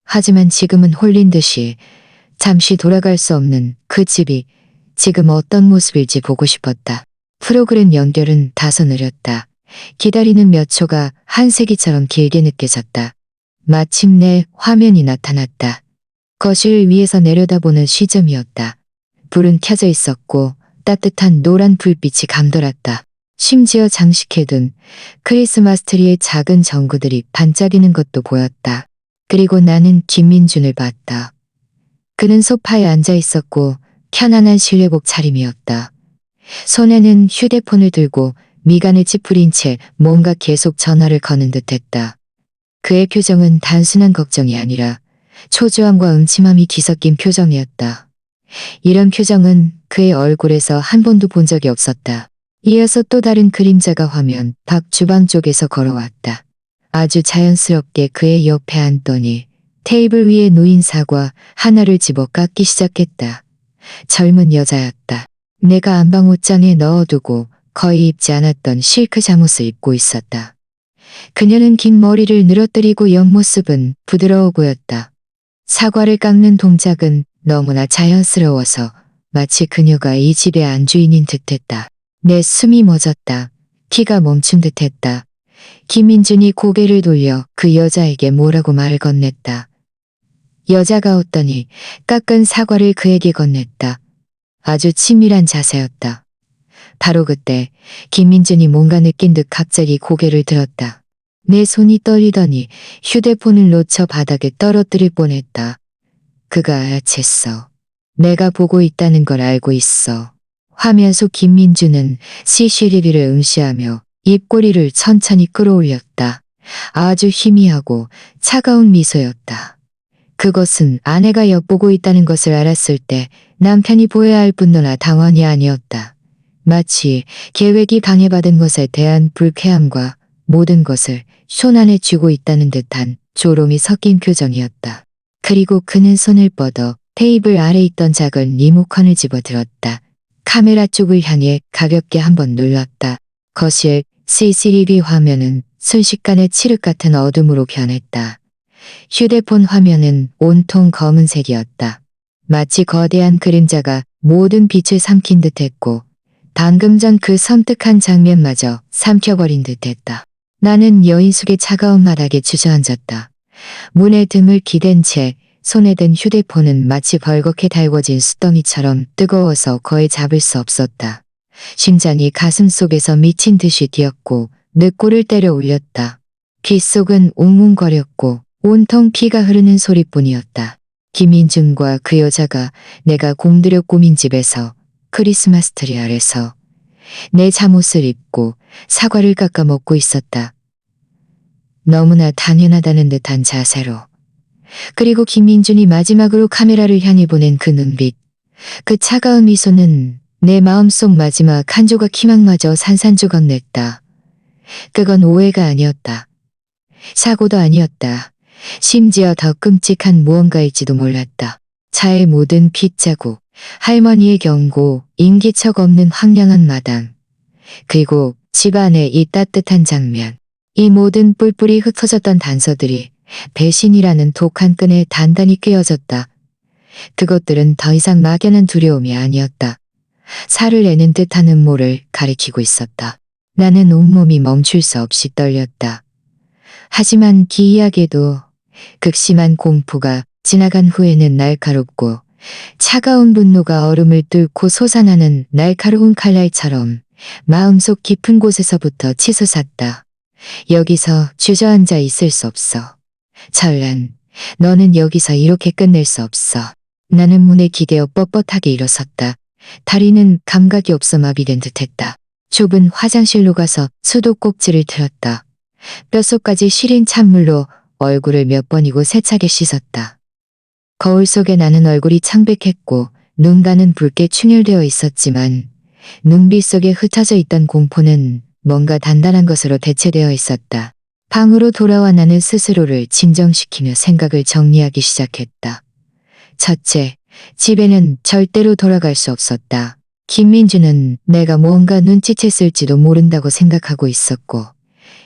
하지만 지금은 홀린 듯이 잠시 돌아갈 수 없는 그 집이 지금 어떤 모습일지 보고 싶었다. 프로그램 연결은 다소 느렸다. 기다리는 몇 초가 한 세기처럼 길게 느껴졌다. 마침내 화면이 나타났다. 거실 위에서 내려다보는 시점이었다. 불은 켜져 있었고 따뜻한 노란 불빛이 감돌았다. 심지어 장식해둔 크리스마스 트리의 작은 전구들이 반짝이는 것도 보였다. 그리고 나는 김민준을 봤다. 그는 소파에 앉아 있었고 편안한 실내복 차림이었다. 손에는 휴대폰을 들고 미간을 찌푸린 채 뭔가 계속 전화를 거는 듯했다. 그의 표정은 단순한 걱정이 아니라 초조함과 음침함이 뒤섞인 표정이었다. 이런 표정은 그의 얼굴에서 한 번도 본 적이 없었다. 이어서 또 다른 그림자가 화면 밖 주방 쪽에서 걸어왔다. 아주 자연스럽게 그의 옆에 앉더니 테이블 위에 놓인 사과 하나를 집어 깎기 시작했다. 젊은 여자였다. 내가 안방 옷장에 넣어두고 거의 입지 않았던 실크 잠옷을 입고 있었다. 그녀는 긴 머리를 늘어뜨리고 옆모습은 부드러워 보였다. 사과를 깎는 동작은 너무나 자연스러워서 마치 그녀가 이 집의 안주인인 듯했다. 내 숨이 멎었다. 피가 멈춘 듯했다. 김민준이 고개를 돌려 그 여자에게 뭐라고 말을 건넸다. 여자가 웃더니 깎은 사과를 그에게 건넸다. 아주 치밀한 자세였다. 바로 그때 김민준이 뭔가 느낀 듯 갑자기 고개를 들었다. 내 손이 떨리더니 휴대폰을 놓쳐 바닥에 떨어뜨릴 뻔했다. 그가 알아챘어. 내가 보고 있다는 걸 알고 있어. 화면 속 김민준은 CCTV를 응시하며 입꼬리를 천천히 끌어올렸다. 아주 희미하고 차가운 미소였다. 그것은 아내가 엿보고 있다는 것을 알았을 때 남편이 보여야 할 분노나 당황이 아니었다. 마치 계획이 방해받은 것에 대한 불쾌함과 모든 것을 손 안에 쥐고 있다는 듯한 조롱이 섞인 표정이었다. 그리고 그는 손을 뻗어 테이블 아래 있던 작은 리모컨을 집어들었다. 카메라 쪽을 향해 가볍게 한번 눌렀다. 거실 CCTV 화면은 순식간에 칠흑 같은 어둠으로 변했다. 휴대폰 화면은 온통 검은색이었다. 마치 거대한 그림자가 모든 빛을 삼킨 듯했고 방금 전 그 섬뜩한 장면마저 삼켜버린 듯했다. 나는 여인숙의 차가운 바닥에 주저앉았다. 문에 등을 기댄 채 손에 든 휴대폰은 마치 벌겋게 달궈진 숯더미처럼 뜨거워서 거의 잡을 수 없었다. 심장이 가슴 속에서 미친 듯이 뛰었고 늑골을 때려 올렸다. 귓속은 웅웅거렸고 온통 피가 흐르는 소리뿐이었다. 김민준과 그 여자가 내가 공들여 꾸민 집에서 크리스마스 트리 아래서 내 잠옷을 입고 사과를 깎아 먹고 있었다. 너무나 당연하다는 듯한 자세로. 그리고 김민준이 마지막으로 카메라를 향해 보낸 그 눈빛, 그 차가운 미소는 내 마음속 마지막 한 조각 희망마저 산산조각 냈다. 그건 오해가 아니었다. 사고도 아니었다. 심지어 더 끔찍한 무언가일지도 몰랐다. 차에 묻은 핏자국, 할머니의 경고, 인기척 없는 황량한 마당, 그리고 집 안에 이 따뜻한 장면. 이 모든 뿔뿔이 흩어졌던 단서들이 배신이라는 독한 끈에 단단히 꿰어졌다. 그것들은 더 이상 막연한 두려움이 아니었다. 살을 내는 듯한 음모를 가리키고 있었다. 나는 온몸이 멈출 수 없이 떨렸다. 하지만 기이하게도 극심한 공포가 지나간 후에는 날카롭고 차가운 분노가 얼음을 뚫고 솟아나는 날카로운 칼날처럼 마음속 깊은 곳에서부터 치솟았다. 여기서 주저앉아 있을 수 없어. 철란, 너는 여기서 이렇게 끝낼 수 없어. 나는 문에 기대어 뻣뻣하게 일어섰다. 다리는 감각이 없어 마비된 듯했다. 좁은 화장실로 가서 수도꼭지를 틀었다. 뼛속까지 시린 찬물로 얼굴을 몇 번이고 세차게 씻었다. 거울 속에 나는 얼굴이 창백했고 눈가는 붉게 충혈되어 있었지만 눈빛 속에 흩어져 있던 공포는 뭔가 단단한 것으로 대체되어 있었다. 방으로 돌아와 나는 스스로를 진정시키며 생각을 정리하기 시작했다. 첫째, 집에는 절대로 돌아갈 수 없었다. 김민주는 내가 무언가 눈치챘을지도 모른다고 생각하고 있었고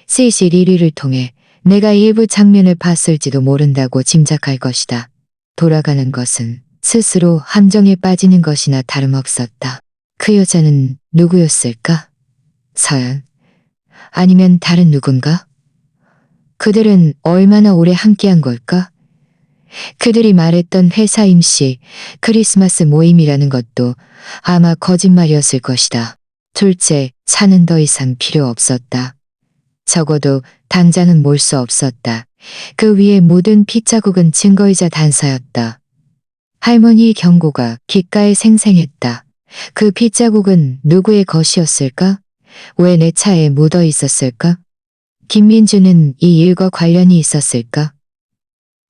CCTV를 통해 내가 일부 장면을 봤을지도 모른다고 짐작할 것이다. 돌아가는 것은 스스로 함정에 빠지는 것이나 다름없었다. 그 여자는 누구였을까? 서연? 아니면 다른 누군가? 그들은 얼마나 오래 함께한 걸까? 그들이 말했던 회사 임시 크리스마스 모임이라는 것도 아마 거짓말이었을 것이다. 둘째, 차는 더 이상 필요 없었다. 적어도 당장은 몰 수 없었다. 그 위에 묻은 핏자국은 증거이자 단서였다. 할머니의 경고가 귓가에 생생했다. 그 핏자국은 누구의 것이었을까? 왜 내 차에 묻어 있었을까? 김민주는 이 일과 관련이 있었을까?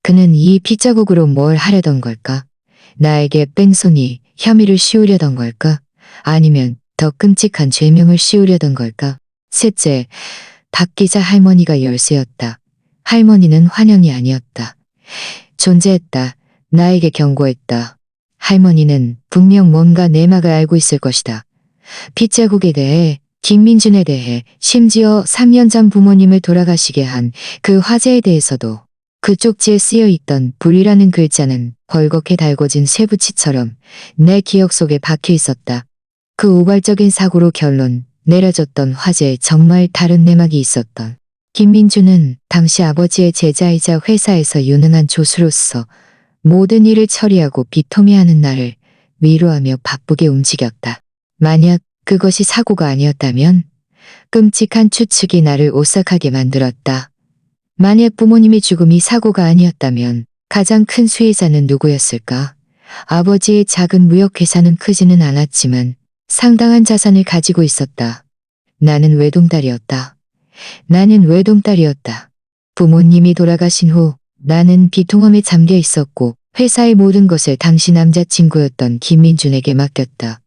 그는 이 핏자국으로 뭘 하려던 걸까? 나에게 뺑소니, 혐의를 씌우려던 걸까? 아니면 더 끔찍한 죄명을 씌우려던 걸까? 셋째, 박 기자 할머니가 열쇠였다. 할머니는 환영이 아니었다. 존재했다. 나에게 경고했다. 할머니는 분명 뭔가 내막을 알고 있을 것이다. 핏자국에 대해, 김민준에 대해, 심지어 3년 전 부모님을 돌아가시게 한 그 화재에 대해서도. 그 쪽지에 쓰여있던 불이라는 글자는 벌겋게 달궈진 쇠붙이처럼 내 기억 속에 박혀 있었다. 그 우발적인 사고로 결론 내려졌던 화재에 정말 다른 내막이 있었던. 김민주는 당시 아버지의 제자이자 회사에서 유능한 조수로서 모든 일을 처리하고 비통해하는 나를 위로하며 바쁘게 움직였다. 만약 그것이 사고가 아니었다면 끔찍한 추측이 나를 오싹하게 만들었다. 만약 부모님의 죽음이 사고가 아니었다면 가장 큰 수혜자는 누구였을까? 아버지의 작은 무역회사는 크지는 않았지만 상당한 자산을 가지고 있었다. 나는 외동딸이었다. 나는 외동딸이었다. 부모님이 돌아가신 후 나는 비통함에 잠겨 있었고 회사의 모든 것을 당시 남자친구였던 김민준에게 맡겼다.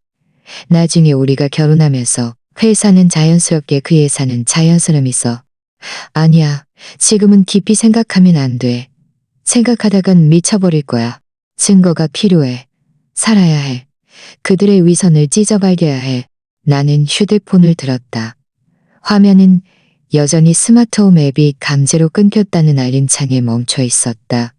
나중에 우리가 결혼하면서 회사는 자연스럽게 그 예산은 자연스러움이 있어. 아니야. 지금은 깊이 생각하면 안 돼. 생각하다간 미쳐버릴 거야. 증거가 필요해. 살아야 해. 그들의 위선을 찢어발겨야 해. 나는 휴대폰을 들었다. 화면은 여전히 스마트홈 앱이 강제로 끊겼다는 알림창에 멈춰 있었다.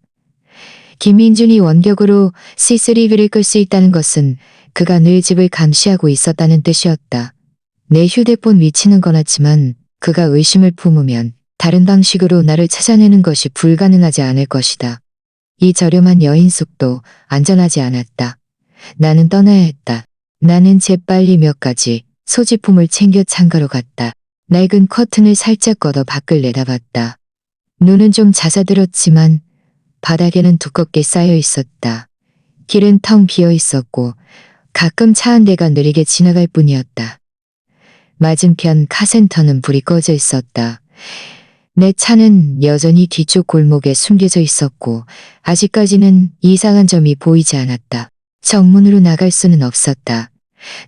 김민준이 원격으로 CCTV를 끌 수 있다는 것은 그가 늘 집을 감시하고 있었다는 뜻이었다. 내 휴대폰 위치는 꺼놨지만 그가 의심을 품으면 다른 방식으로 나를 찾아내는 것이 불가능하지 않을 것이다. 이 저렴한 여인 숲도 안전하지 않았다. 나는 떠나야 했다. 나는 재빨리 몇 가지 소지품을 챙겨 창가로 갔다. 낡은 커튼을 살짝 걷어 밖을 내다봤다. 눈은 좀 잦아들었지만 바닥에는 두껍게 쌓여 있었다. 길은 텅 비어 있었고 가끔 차 한 대가 느리게 지나갈 뿐이었다. 맞은편 카센터는 불이 꺼져 있었다. 내 차는 여전히 뒤쪽 골목에 숨겨져 있었고 아직까지는 이상한 점이 보이지 않았다. 정문으로 나갈 수는 없었다.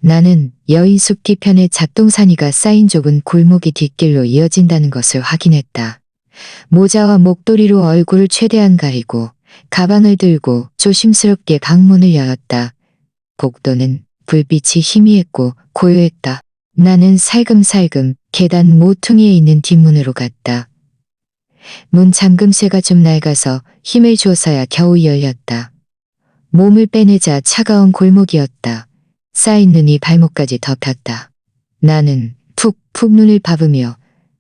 나는 여인숲 뒤편에 잡동사니가 쌓인 좁은 골목이 뒷길로 이어진다는 것을 확인했다. 모자와 목도리로 얼굴을 최대한 가리고 가방을 들고 조심스럽게 방문을 열었다. 복도는 불빛이 희미했고 고요했다. 나는 살금살금 계단 모퉁이에 있는 뒷문으로 갔다. 문 잠금쇠가 좀 낡아서 힘을 줘서야 겨우 열렸다. 몸을 빼내자 차가운 골목이었다. 쌓인 눈이 발목까지 덮였다. 나는 푹푹 눈을 감으며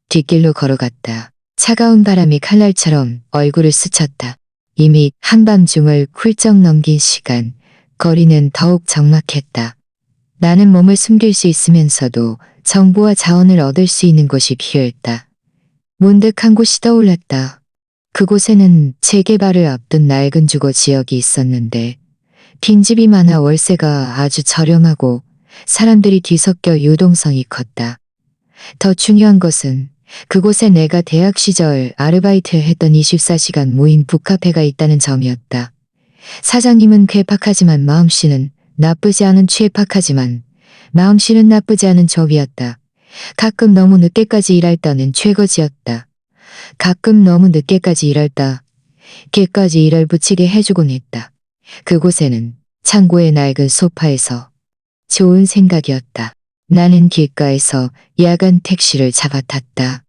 뒷길로 걸어갔다. 차가운 바람이 칼날처럼 얼굴을 스쳤다. 이미 한밤중을 훌쩍 넘긴 시간, 거리는 더욱 적막했다. 나는 몸을 숨길 수 있으면서도 정보와 자원을 얻을 수 있는 곳이 필요했다. 문득 한 곳이 떠올랐다. 그곳에는 재개발을 앞둔 낡은 주거 지역이 있었는데 빈집이 많아 월세가 아주 저렴하고 사람들이 뒤섞여 유동성이 컸다. 더 중요한 것은 그곳에 내가 대학 시절 아르바이트를 했던 24시간 무인 북카페가 있다는 점이었다. 사장님은 괴팍하지만 마음씨는 나쁘지 않은 취팍하지만 마음씨는 나쁘지 않은 저비였다. 가끔 너무 늦게까지 일할 때는 최거지였다. 가끔 너무 늦게까지 일할 때 걔까지 일을 붙이게 해주곤 했다. 그곳에는 창고의 낡은 소파에서 좋은 생각이었다. 나는 길가에서 야간 택시를 잡아탔다.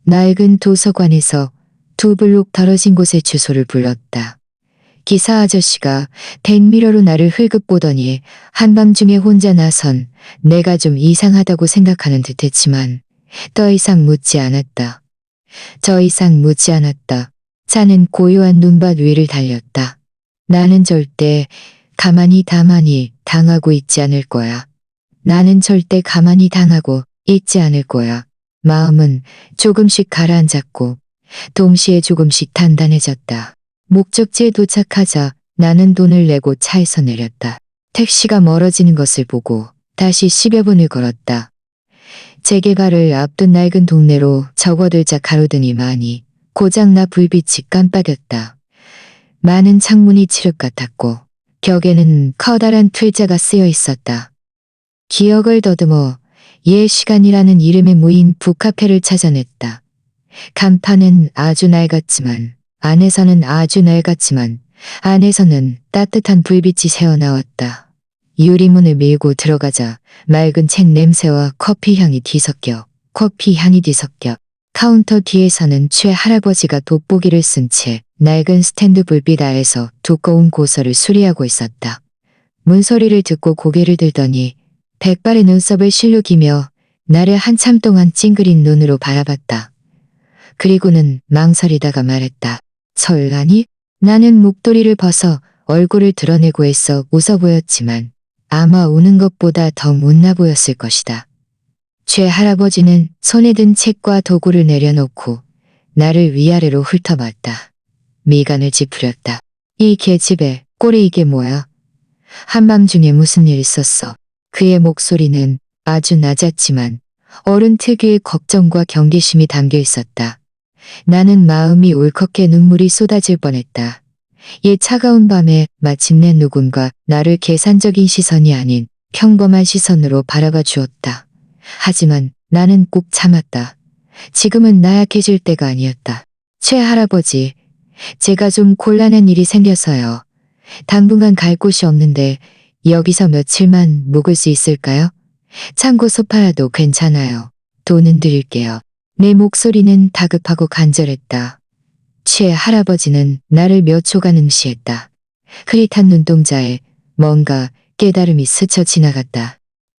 낡은 도서관에서 2블록 떨어진 곳의 주소를 불렀다. 기사 아저씨가 댄미러로 나를 흘금 보더니 한밤중에 혼자 나선 내가 좀 이상하다고 생각하는 듯했지만 더 이상 묻지 않았다. 더 이상 묻지 않았다. 차는 고요한 눈밭 위를 달렸다. 나는 절대 가만히 당하고 있지 않을 거야. 나는 절대 가만히 당하고 있지 않을 거야. 마음은 조금씩 가라앉았고 동시에 조금씩 단단해졌다. 목적지에 도착하자 나는 돈을 내고 차에서 내렸다. 택시가 멀어지는 것을 보고 다시 10여 분을 걸었다. 재개발을 앞둔 낡은 동네로 접어들자 가로등이 많이 고장나 불빛이 깜빡였다. 많은 창문이 칠흑 같았고 벽에는 커다란 틀자가 쓰여 있었다. 기억을 더듬어 옛 시간이라는 이름의 무인 북카페를 찾아냈다. 간판은 아주 낡았지만 안에서는 따뜻한 불빛이 새어나왔다. 유리문을 밀고 들어가자 맑은 책 냄새와 커피 향이 뒤섞여 카운터 뒤에서는 최할아버지가 돋보기를 쓴 채 낡은 스탠드 불빛 아래서 두꺼운 고서를 수리하고 있었다. 문소리를 듣고 고개를 들더니 백발의 눈썹을 실룩이며 나를 한참 동안 찡그린 눈으로 바라봤다. 그리고는 망설이다가 말했다. 설라니? 나는 목도리를 벗어 얼굴을 드러내고 애써 웃어 보였지만 아마 우는 것보다 더 못나 보였을 것이다. 최 할아버지는 손에 든 책과 도구를 내려놓고 나를 위아래로 훑어봤다. 미간을 찌푸렸다. 이 계집애 꼴이 이게 뭐야? 한밤중에 무슨 일 있었어? 그의 목소리는 아주 낮았지만 어른 특유의 걱정과 경계심이 담겨 있었다. 나는 마음이 울컥해 눈물이 쏟아질 뻔했다. 이 차가운 밤에 마침내 누군가 나를 계산적인 시선이 아닌 평범한 시선으로 바라봐 주었다. 하지만 나는 꾹 참았다. 지금은 나약해질 때가 아니었다. 최 할아버지, 제가 좀 곤란한 일이 생겨서요. 당분간 갈 곳이 없는데 여기서 며칠만 묵을 수 있을까요? 창고 소파라도 괜찮아요. 돈은 드릴게요. 내 목소리는 다급하고 간절했다. 최 할아버지는 나를 몇 초간 응시했다. 흐릿한 눈동자에 뭔가 깨달음이 스쳐 지나갔다.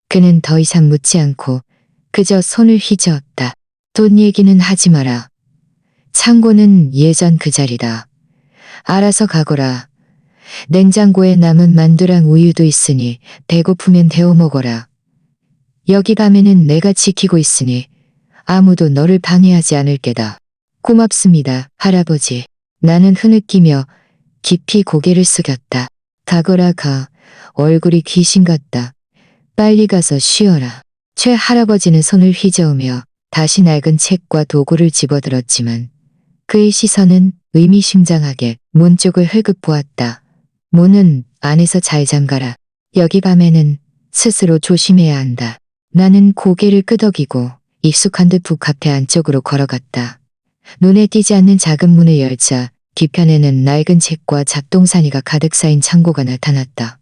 그는 더 이상 묻지 않고 그저 손을 휘저었다. 돈 얘기는 하지 마라. 창고는 예전 그 자리다. 알아서 가거라. 냉장고에 남은 만두랑 우유도 있으니 배고프면 데워 먹어라. 여기 밤에는 내가 지키고 있으니 아무도 너를 방해하지 않을 게다. 고맙습니다, 할아버지. 나는 흐느끼며 깊이 고개를 숙였다. 가거라 가. 얼굴이 귀신 같다. 빨리 가서 쉬어라. 최 할아버지는 손을 휘저으며 다시 낡은 책과 도구를 집어들었지만 그의 시선은 의미심장하게 문 쪽을 흘끗 보았다. 문은 안에서 잘 잠가라. 여기 밤에는 스스로 조심해야 한다. 나는 고개를 끄덕이고 익숙한 듯 북카페 안쪽으로 걸어갔다. 눈에 띄지 않는 작은 문을 열자 뒤편에는 낡은 책과 잡동사니가 가득 쌓인 창고가 나타났다.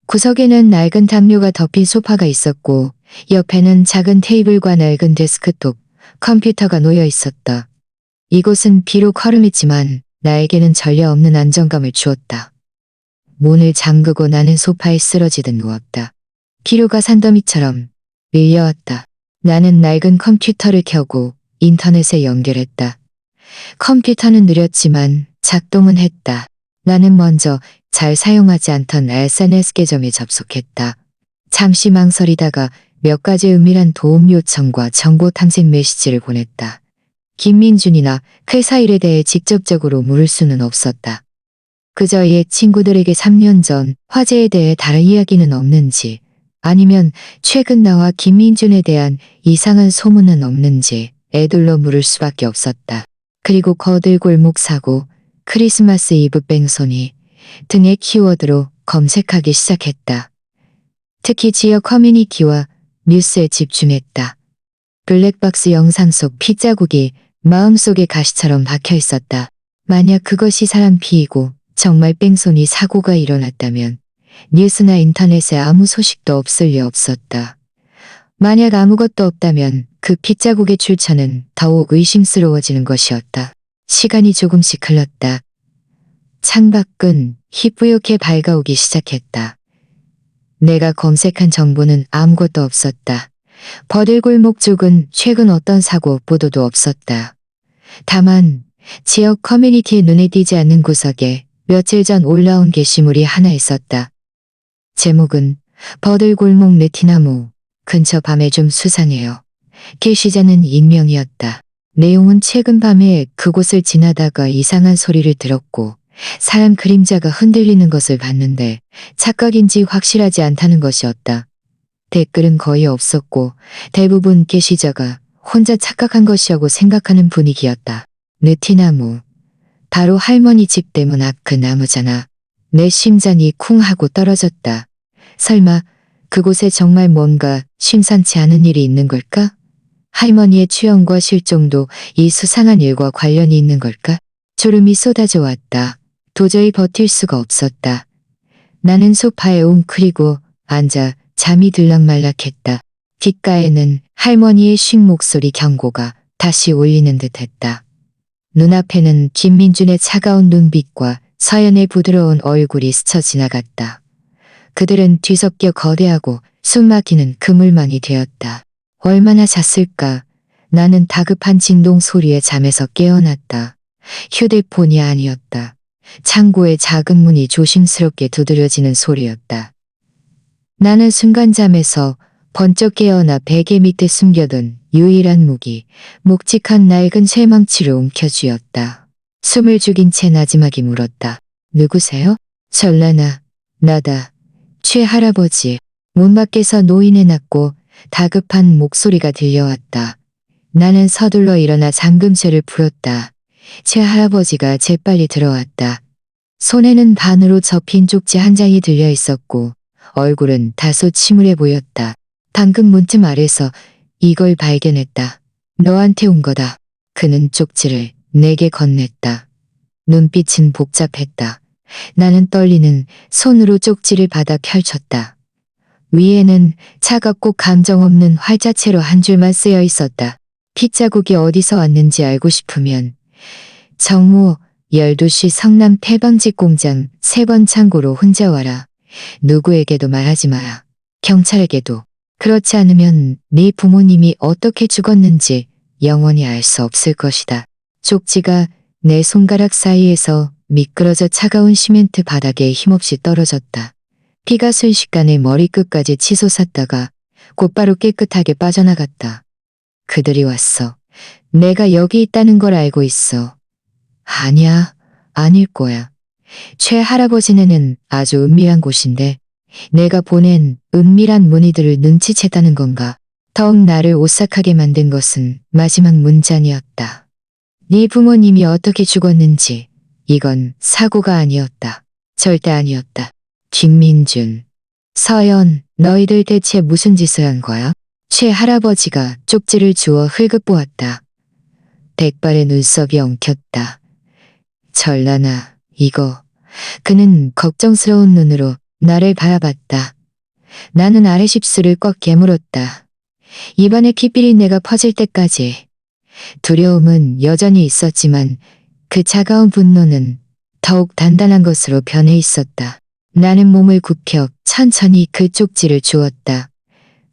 구석에는 낡은 담요가 덮인 소파가 있었고 옆에는 작은 테이블과 낡은 데스크톱, 컴퓨터가 놓여 있었다. 이곳은 비록 허름했지만 나에게는 전혀 없는 안정감을 주었다. 문을 잠그고 나는 소파에 쓰러지듯 누웠다. 피로가 산더미처럼 밀려왔다. 나는 낡은 컴퓨터를 켜고 인터넷에 연결했다. 컴퓨터는 느렸지만 작동은 했다. 나는 먼저 잘 사용하지 않던 SNS 계정에 접속했다. 잠시 망설이다가 몇 가지 은밀한 도움 요청과 정보 탐색 메시지를 보냈다. 김민준이나 회사 일에 대해 직접적으로 물을 수는 없었다. 그저 옛 친구들에게 3년 전 화재에 대해 다른 이야기는 없는지, 아니면 최근 나와 김민준에 대한 이상한 소문은 없는지 애들로 물을 수밖에 없었다. 그리고 거들골목 사고, 크리스마스 이브 뺑소니 등의 키워드로 검색하기 시작했다. 특히 지역 커뮤니티와 뉴스에 집중했다. 블랙박스 영상 속 핏자국이 마음속에 가시처럼 박혀 있었다. 만약 그것이 사람 피이고 정말 뺑소니 사고가 일어났다면 뉴스나 인터넷에 아무 소식도 없을 리 없었다. 만약 아무것도 없다면 그 핏자국의 출처는 더욱 의심스러워지는 것이었다. 시간이 조금씩 흘렀다. 창밖은 희뿌옇게 밝아오기 시작했다. 내가 검색한 정보는 아무것도 없었다. 버들골목 쪽은 최근 어떤 사고 보도도 없었다. 다만 지역 커뮤니티에 눈에 띄지 않는 구석에 며칠 전 올라온 게시물이 하나 있었다. 제목은 버들골목 느티나무 근처 밤에 좀 수상해요. 게시자는 익명이었다. 내용은 최근 밤에 그곳을 지나다가 이상한 소리를 들었고 사람 그림자가 흔들리는 것을 봤는데 착각인지 확실하지 않다는 것이었다. 댓글은 거의 없었고 대부분 게시자가 혼자 착각한 것이라고 생각하는 분위기였다. 느티나무. 바로 할머니 집 대문 앞 그 나무잖아. 내 심장이 쿵 하고 떨어졌다. 설마 그곳에 정말 뭔가 심상치 않은 일이 있는 걸까? 할머니의 취형과 실종도 이 수상한 일과 관련이 있는 걸까? 졸음이 쏟아져 왔다. 도저히 버틸 수가 없었다. 나는 소파에 웅크리고 앉아 잠이 들락말락했다. 귓가에는 할머니의 쉰 목소리 경고가 다시 울리는 듯했다. 눈앞에는 김민준의 차가운 눈빛과 서연의 부드러운 얼굴이 스쳐 지나갔다. 그들은 뒤섞여 거대하고 숨막히는 그물망이 되었다. 얼마나 잤을까? 나는 다급한 진동 소리에 잠에서 깨어났다. 휴대폰이 아니었다. 창고의 작은 문이 조심스럽게 두드려지는 소리였다. 나는 순간 잠에서 번쩍 깨어나 베개 밑에 숨겨둔 유일한 무기, 묵직한 낡은 쇠망치를 움켜쥐었다. 숨을 죽인 채 나지막이 물었다. 누구세요? 전라나, 나다. 최할아버지. 문 밖에서 노인의 낮고 다급한 목소리가 들려왔다. 나는 서둘러 일어나 잠금쇠를 풀었다. 최할아버지가 재빨리 들어왔다. 손에는 반으로 접힌 쪽지 한 장이 들려 있었고 얼굴은 다소 침울해 보였다. 방금 문틈 아래서 이걸 발견했다. 너한테 온 거다. 그는 쪽지를 내게 건넸다. 눈빛은 복잡했다. 나는 떨리는 손으로 쪽지를 받아 펼쳤다. 위에는 차갑고 감정 없는 활자체로 한 줄만 쓰여 있었다. 핏자국이 어디서 왔는지 알고 싶으면 정모 12시 성남 폐방직 공장 3번 창고로 혼자 와라. 누구에게도 말하지 마라. 경찰에게도. 그렇지 않으면 네 부모님이 어떻게 죽었는지 영원히 알 수 없을 것이다. 쪽지가 내 손가락 사이에서 미끄러져 차가운 시멘트 바닥에 힘없이 떨어졌다. 피가 순식간에 머리끝까지 치솟았다가 곧바로 깨끗하게 빠져나갔다. 그들이 왔어. 내가 여기 있다는 걸 알고 있어. 아니야, 아닐 거야. 최 할아버지네는 아주 은밀한 곳인데 내가 보낸 은밀한 문의들을 눈치챘다는 건가. 더욱 나를 오싹하게 만든 것은 마지막 문장이었다. 네 부모님이 어떻게 죽었는지. 이건 사고가 아니었다. 절대 아니었다. 김민준. 서연, 너희들 대체 무슨 짓을 한 거야? 최 할아버지가 쪽지를 주워 흘긋 보았다. 백발의 눈썹이 엉켰다. 전란아, 이거. 그는 걱정스러운 눈으로 나를 바라봤다. 나는 아랫입술을 꽉 깨물었다. 입안에 피비린내가 퍼질 때까지. 두려움은 여전히 있었지만 그 차가운 분노는 더욱 단단한 것으로 변해 있었다. 나는 몸을 굽혀 천천히 그 쪽지를 주었다.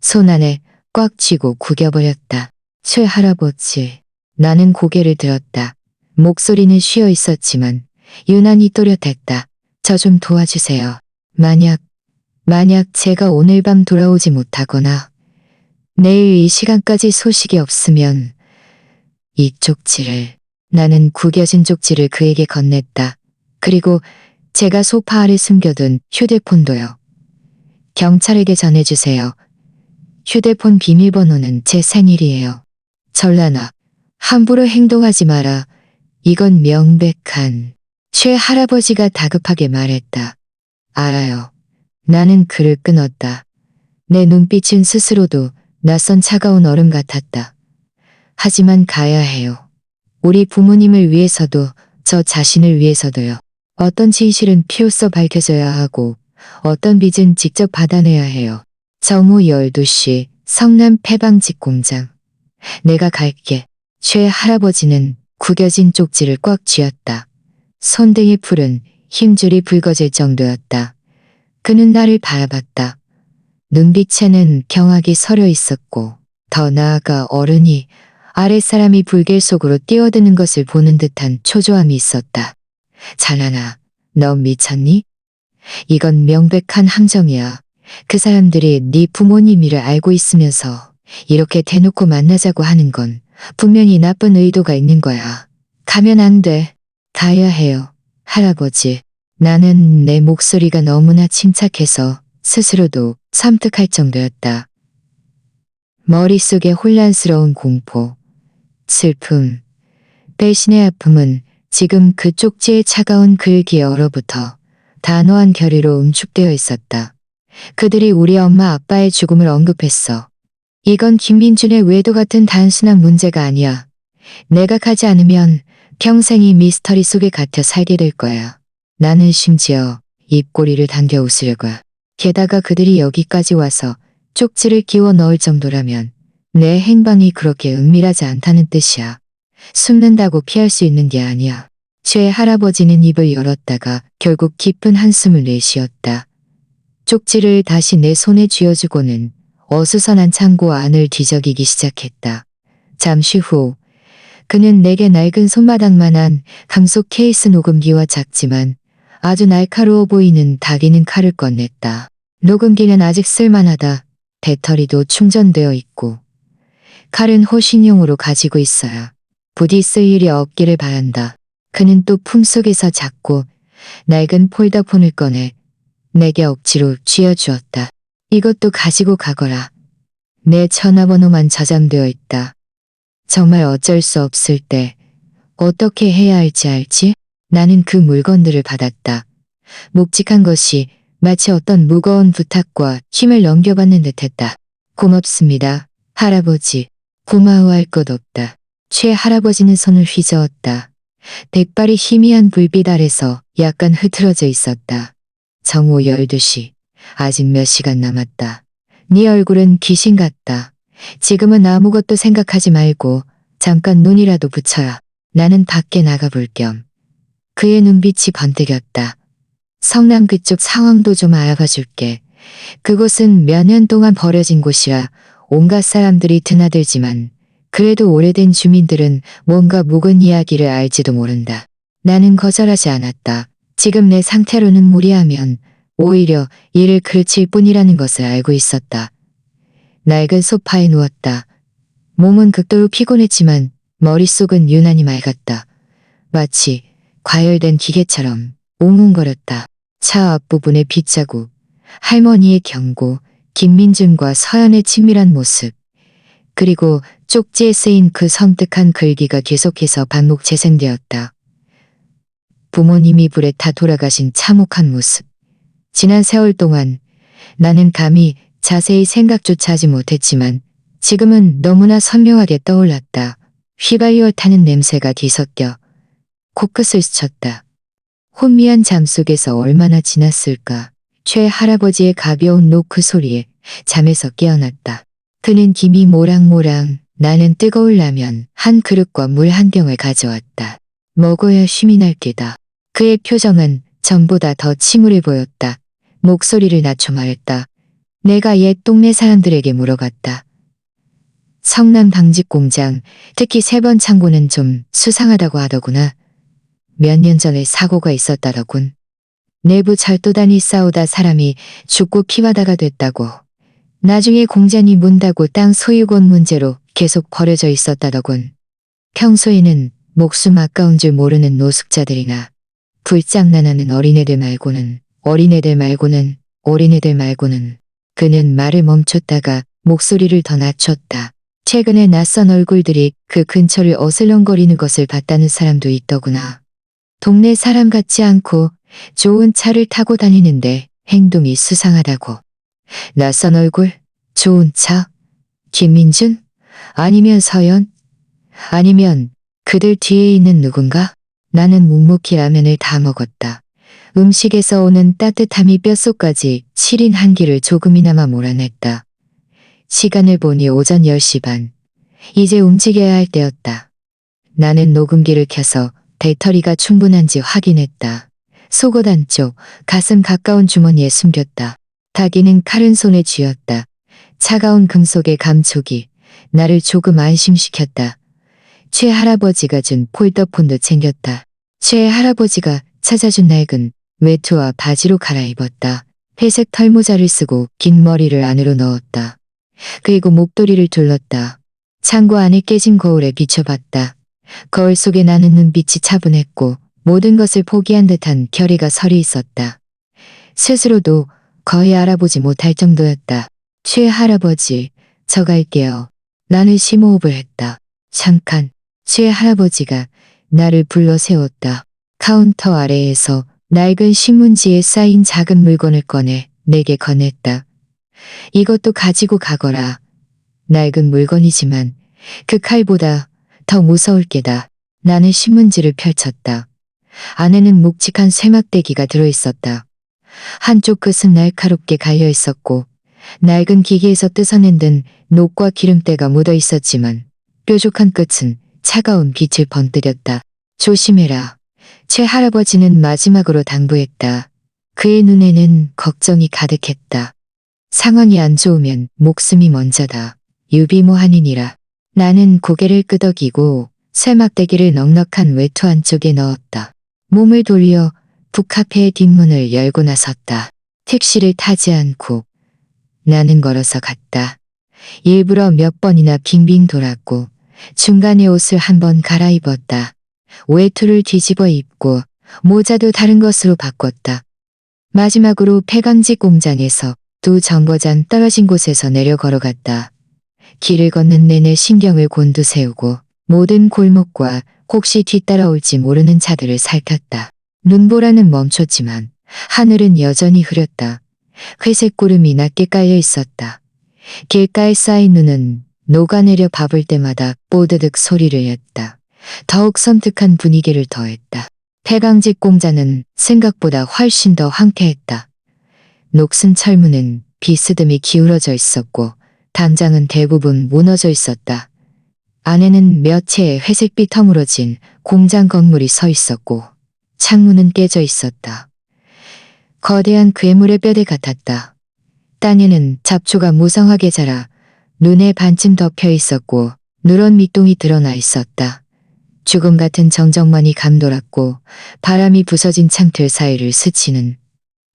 손 안에 꽉 쥐고 구겨버렸다. 최 할아버지. 나는 고개를 들었다. 목소리는 쉬어 있었지만 유난히 또렷했다. 저 좀 도와주세요. 만약 제가 오늘 밤 돌아오지 못하거나 내일 이 시간까지 소식이 없으면 이 쪽지를. 나는 구겨진 쪽지를 그에게 건넸다. 그리고 제가 소파 아래 숨겨둔 휴대폰도요. 경찰에게 전해주세요. 휴대폰 비밀번호는 제 생일이에요. 전란아, 함부로 행동하지 마라. 이건 명백한. 최 할아버지가 다급하게 말했다. 알아요. 나는 그를 끊었다. 내 눈빛은 스스로도 낯선 차가운 얼음 같았다. 하지만 가야 해요. 우리 부모님을 위해서도 저 자신을 위해서도요. 어떤 진실은 비로소 밝혀져야 하고 어떤 빚은 직접 받아내야 해요. 정오 12시 성남 폐방직 공장. 내가 갈게. 최 할아버지는 구겨진 쪽지를 꽉 쥐었다. 손등의 풀은 힘줄이 붉어질 정도였다. 그는 나를 바라봤다. 눈빛에는 경악이 서려 있었고 더 나아가 어른이 아랫사람이 불길 속으로 뛰어드는 것을 보는 듯한 초조함이 있었다. 잘하나, 넌 미쳤니? 이건 명백한 함정이야. 그 사람들이 네 부모님이를 알고 있으면서 이렇게 대놓고 만나자고 하는 건 분명히 나쁜 의도가 있는 거야. 가면 안 돼. 가야 해요. 할아버지. 나는 내 목소리가 너무나 침착해서 스스로도 섬뜩할 정도였다. 머릿속에 혼란스러운 공포, 슬픔, 배신의 아픔은 지금 그 쪽지의 차가운 글귀에 얼어붙어 단호한 결의로 응축되어 있었다. 그들이 우리 엄마 아빠의 죽음을 언급했어. 이건 김민준의 외도 같은 단순한 문제가 아니야. 내가 가지 않으면 평생이 미스터리 속에 갇혀 살게 될 거야. 나는 심지어 입꼬리를 당겨 웃으려고. 게다가 그들이 여기까지 와서 쪽지를 끼워 넣을 정도라면 내 행방이 그렇게 은밀하지 않다는 뜻이야. 숨는다고 피할 수 있는 게 아니야. 최 할아버지는 입을 열었다가 결국 깊은 한숨을 내쉬었다. 쪽지를 다시 내 손에 쥐어주고는 어수선한 창고 안을 뒤적이기 시작했다. 잠시 후 그는 내게 낡은 손바닥만한 금속 케이스 녹음기와 작지만 아주 날카로워 보이는 다기능 칼을 꺼냈다. 녹음기는 아직 쓸만하다. 배터리도 충전되어 있고 칼은 호신용으로 가지고 있어야 부디 쓸 일이 없기를 바란다. 그는 또 품속에서 작고 낡은 폴더폰을 꺼내 내게 억지로 쥐어주었다. 이것도 가지고 가거라. 내 전화번호만 저장되어 있다. 정말 어쩔 수 없을 때 어떻게 해야 할지 알지? 나는 그 물건들을 받았다. 묵직한 것이 마치 어떤 무거운 부탁과 힘을 넘겨받는 듯했다. 고맙습니다, 할아버지. 고마워할 것 없다. 최 할아버지는 손을 휘저었다. 백발이 희미한 불빛 아래서 약간 흐트러져 있었다. 정오 12시. 아직 몇 시간 남았다. 네 얼굴은 귀신 같다. 지금은 아무것도 생각하지 말고 잠깐 눈이라도 붙여라. 나는 밖에 나가볼 겸 그의 눈빛이 번뜩였다. 성남 그쪽 상황도 좀 알아봐 줄게. 그곳은 몇 년 동안 버려진 곳이라 온갖 사람들이 드나들지만 그래도 오래된 주민들은 뭔가 묵은 이야기를 알지도 모른다. 나는 거절하지 않았다. 지금 내 상태로는 무리하면 오히려 일을 그르칠 뿐이라는 것을 알고 있었다. 낡은 소파에 누웠다. 몸은 극도로 피곤했지만 머릿속은 유난히 맑았다. 마치 과열된 기계처럼 웅웅거렸다. 차 앞부분의 빗자국, 할머니의 경고, 김민준과 서연의 친밀한 모습, 그리고 쪽지에 쓰인 그 섬뜩한 글귀가 계속해서 반복 재생되었다. 부모님이 불에 타 돌아가신 참혹한 모습. 지난 세월 동안 나는 감히 자세히 생각조차 하지 못했지만 지금은 너무나 선명하게 떠올랐다. 휘발유 타는 냄새가 뒤섞여 코끝을 스쳤다. 혼미한 잠 속에서 얼마나 지났을까. 최 할아버지의 가벼운 노크 소리에 잠에서 깨어났다. 그는 김이 모락모락 나는 뜨거울 라면 한 그릇과 물 한 병을 가져왔다. 먹어야 쉼이 날 게다. 그의 표정은 전보다 더 침울해 보였다. 목소리를 낮춰 말했다. 내가 옛 동네 사람들에게 물어봤다. 성남 방직 공장, 특히 3번 창고는 좀 수상하다고 하더구나. 몇 년 전에 사고가 있었다더군. 내부 철도단이 싸우다 사람이 죽고 피바다가 됐다고. 나중에 공장이 문 닫고 땅 소유권 문제로 계속 버려져 있었다더군. 평소에는 목숨 아까운 줄 모르는 노숙자들이나 불장난하는 어린애들 말고는 그는 말을 멈췄다가 목소리를 더 낮췄다. 최근에 낯선 얼굴들이 그 근처를 어슬렁거리는 것을 봤다는 사람도 있더구나. 동네 사람 같지 않고 좋은 차를 타고 다니는데 행동이 수상하다고. 낯선 얼굴? 좋은 차? 김민준? 아니면 서연? 아니면 그들 뒤에 있는 누군가? 나는 묵묵히 라면을 다 먹었다. 음식에서 오는 따뜻함이 뼛속까지 시린 한기를 조금이나마 몰아냈다. 시간을 보니 오전 10시 반. 이제 움직여야 할 때였다. 나는 녹음기를 켜서 배터리가 충분한지 확인했다. 속옷 안쪽, 가슴 가까운 주머니에 숨겼다. 닭이는 칼은 손에 쥐었다. 차가운 금속의 감촉이 나를 조금 안심시켰다. 최 할아버지가 준 폴더폰도 챙겼다. 최 할아버지가 찾아준 낡은 외투와 바지로 갈아입었다. 회색 털모자를 쓰고 긴 머리를 안으로 넣었다. 그리고 목도리를 둘렀다. 창고 안에 깨진 거울에 비춰봤다. 거울 속에 나는 눈빛이 차분했고 모든 것을 포기한 듯한 결의가 서리 있었다. 스스로도 거의 알아보지 못할 정도였다. 최 할아버지, 저 갈게요. 나는 심호흡을 했다. 잠깐. 최 할아버지가 나를 불러 세웠다. 카운터 아래에서 낡은 신문지에 쌓인 작은 물건을 꺼내 내게 건넸다. 이것도 가지고 가거라. 낡은 물건이지만 그 칼보다 더 무서울 게다. 나는 신문지를 펼쳤다. 안에는 묵직한 쇠막대기가 들어있었다. 한쪽 끝은 날카롭게 갈려 있었고 낡은 기계에서 뜯어낸 듯 녹과 기름때가 묻어 있었지만 뾰족한 끝은 차가운 빛을 번뜨렸다. 조심해라. 최 할아버지는 마지막으로 당부했다. 그의 눈에는 걱정이 가득했다. 상황이 안 좋으면 목숨이 먼저다. 유비무환이니라. 나는 고개를 끄덕이고 쇠막대기를 넉넉한 외투 안쪽에 넣었다. 몸을 돌려 북카페의 뒷문을 열고 나섰다. 택시를 타지 않고 나는 걸어서 갔다. 일부러 몇 번이나 빙빙 돌았고 중간에 옷을 한 번 갈아입었다. 외투를 뒤집어 입고 모자도 다른 것으로 바꿨다. 마지막으로 폐광직 공장에서 2정거장 떨어진 곳에서 내려 걸어갔다. 길을 걷는 내내 신경을 곤두세우고 모든 골목과 혹시 뒤따라올지 모르는 차들을 살폈다. 눈보라는 멈췄지만 하늘은 여전히 흐렸다. 회색 구름이 낮게 깔려 있었다. 길가에 쌓인 눈은 녹아내려 밟을 때마다 뽀드득 소리를 냈다. 더욱 섬뜩한 분위기를 더했다. 폐광직 공장은 생각보다 훨씬 더 황폐했다. 녹슨 철문은 비스듬히 기울어져 있었고 담장은 대부분 무너져 있었다. 안에는 몇 채의 회색빛 허물어진 공장 건물이 서 있었고 창문은 깨져 있었다. 거대한 괴물의 뼈대 같았다. 땅에는 잡초가 무성하게 자라 눈에 반쯤 덮여 있었고 누런 밑동이 드러나 있었다. 죽음 같은 정적만이 감돌았고 바람이 부서진 창틀 사이를 스치는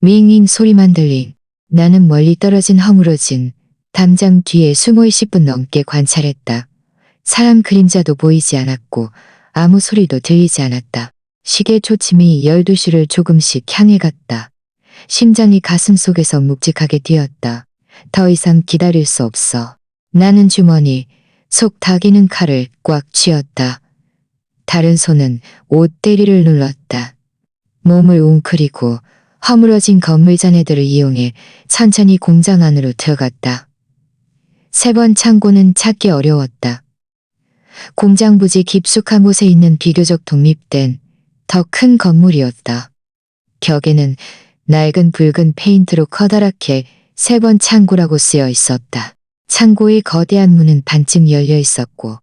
윙윙 소리만 들린. 나는 멀리 떨어진 허물어진 담장 뒤에 숨어 10분 넘게 관찰했다. 사람 그림자도 보이지 않았고 아무 소리도 들리지 않았다. 시계 초침이 12시를 조금씩 향해 갔다. 심장이 가슴속에서 묵직하게 뛰었다. 더 이상 기다릴 수 없어. 나는 주머니 속 다기는 칼을 꽉 쥐었다. 다른 손은 옷대리를 눌렀다. 몸을 웅크리고 허물어진 건물 잔해들을 이용해 천천히 공장 안으로 들어갔다. 3번 창고는 찾기 어려웠다. 공장 부지 깊숙한 곳에 있는 비교적 독립된 더 큰 건물이었다. 벽에는 낡은 붉은 페인트로 커다랗게 3번 창고라고 쓰여 있었다. 창고의 거대한 문은 반쯤 열려 있었고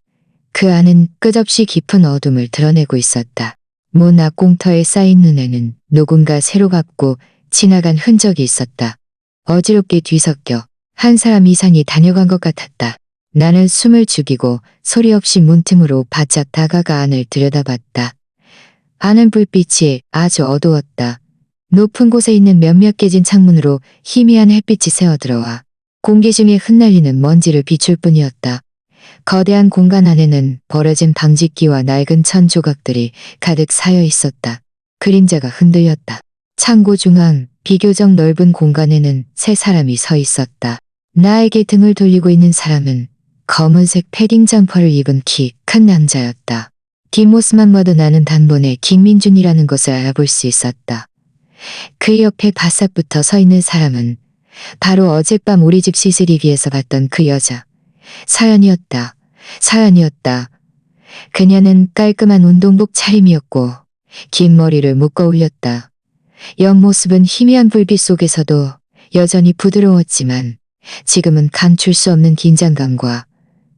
그 안은 끝없이 깊은 어둠을 드러내고 있었다. 문 앞공터에 쌓인 눈에는 누군가 새로 갚고 지나간 흔적이 있었다. 어지럽게 뒤섞여 한 사람 이상이 다녀간 것 같았다. 나는 숨을 죽이고 소리 없이 문틈으로 바짝 다가가 안을 들여다봤다. 안은 불빛이 아주 어두웠다. 높은 곳에 있는 몇몇 깨진 창문으로 희미한 햇빛이 새어들어와 공기 중에 흩날리는 먼지를 비출 뿐이었다. 거대한 공간 안에는 버려진 방직기와 낡은 천 조각들이 가득 쌓여 있었다. 그림자가 흔들렸다. 창고 중앙 비교적 넓은 공간에는 3사람이 서 있었다. 나에게 등을 돌리고 있는 사람은 검은색 패딩 점퍼를 입은 키 큰 남자였다. 뒷모습만 봐도 나는 단번에 김민준이라는 것을 알아볼 수 있었다. 그 옆에 바싹 붙어 서 있는 사람은 바로 어젯밤 우리 집 CCTV에서 봤던 그 여자. 서연이었다. 서연이었다. 그녀는 깔끔한 운동복 차림이었고 긴 머리를 묶어 올렸다. 옆모습은 희미한 불빛 속에서도 여전히 부드러웠지만 지금은 감출 수 없는 긴장감과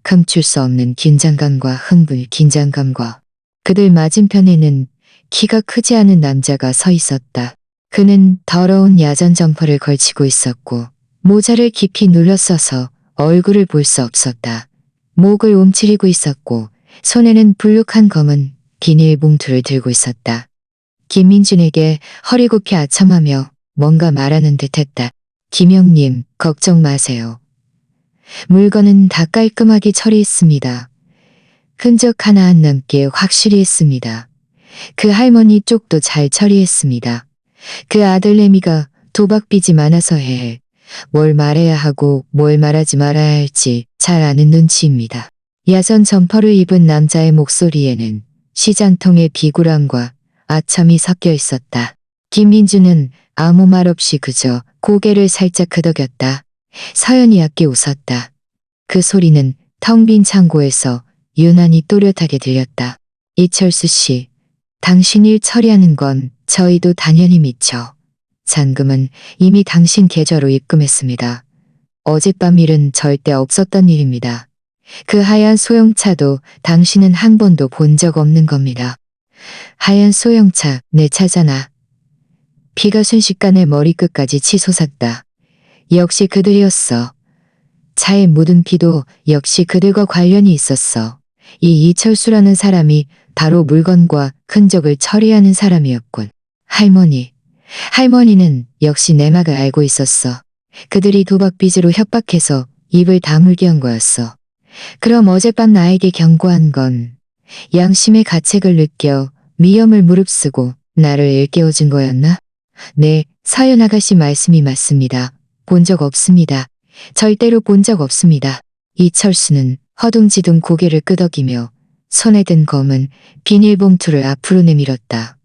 감출 수 없는 긴장감과 흥분 긴장감과 그들 맞은편에는 키가 크지 않은 남자가 서 있었다. 그는 더러운 야전 점퍼를 걸치고 있었고 모자를 깊이 눌러 써서 얼굴을 볼 수 없었다. 목을 움츠리고 있었고 손에는 불룩한 검은 비닐봉투를 들고 있었다. 김민준에게 허리 굽혀 아첨하며 뭔가 말하는 듯했다. 김영님, 걱정 마세요. 물건은 다 깔끔하게 처리했습니다. 흔적 하나 안 남게 확실히 했습니다. 그 할머니 쪽도 잘 처리했습니다. 그 아들 레미가 도박빚이 많아서 뭘 말해야 하고 뭘 말하지 말아야 할지 잘 아는 눈치입니다. 야전 점퍼를 입은 남자의 목소리에는 시장통의 비굴함과 아첨이 섞여 있었다. 김민주는 아무 말 없이 그저 고개를 살짝 끄덕였다. 서연이 얕게 웃었다. 그 소리는 텅 빈 창고에서 유난히 또렷하게 들렸다. 이철수 씨, 당신 일 처리하는 건 저희도 당연히 미쳐. 잔금은 이미 당신 계좌로 입금했습니다. 어젯밤 일은 절대 없었던 일입니다. 그 하얀 소형차도 당신은 한 번도 본 적 없는 겁니다. 하얀 소형차, 내 차잖아. 피가 순식간에 머리끝까지 치솟았다. 역시 그들이었어. 차에 묻은 피도 역시 그들과 관련이 있었어. 이 이철수라는 사람이 바로 물건과 흔적을 처리하는 사람이었군. 할머니는 역시 내막을 알고 있었어. 그들이 도박빚으로 협박해서 입을 다물게 한 거였어. 그럼 어젯밤 나에게 경고한 건 양심의 가책을 느껴 위험을 무릅쓰고 나를 일깨워준 거였나? 네, 서연 아가씨 말씀이 맞습니다. 본 적 없습니다. 절대로 본 적 없습니다. 이철수는 허둥지둥 고개를 끄덕이며 손에 든 검은 비닐봉투를 앞으로 내밀었다.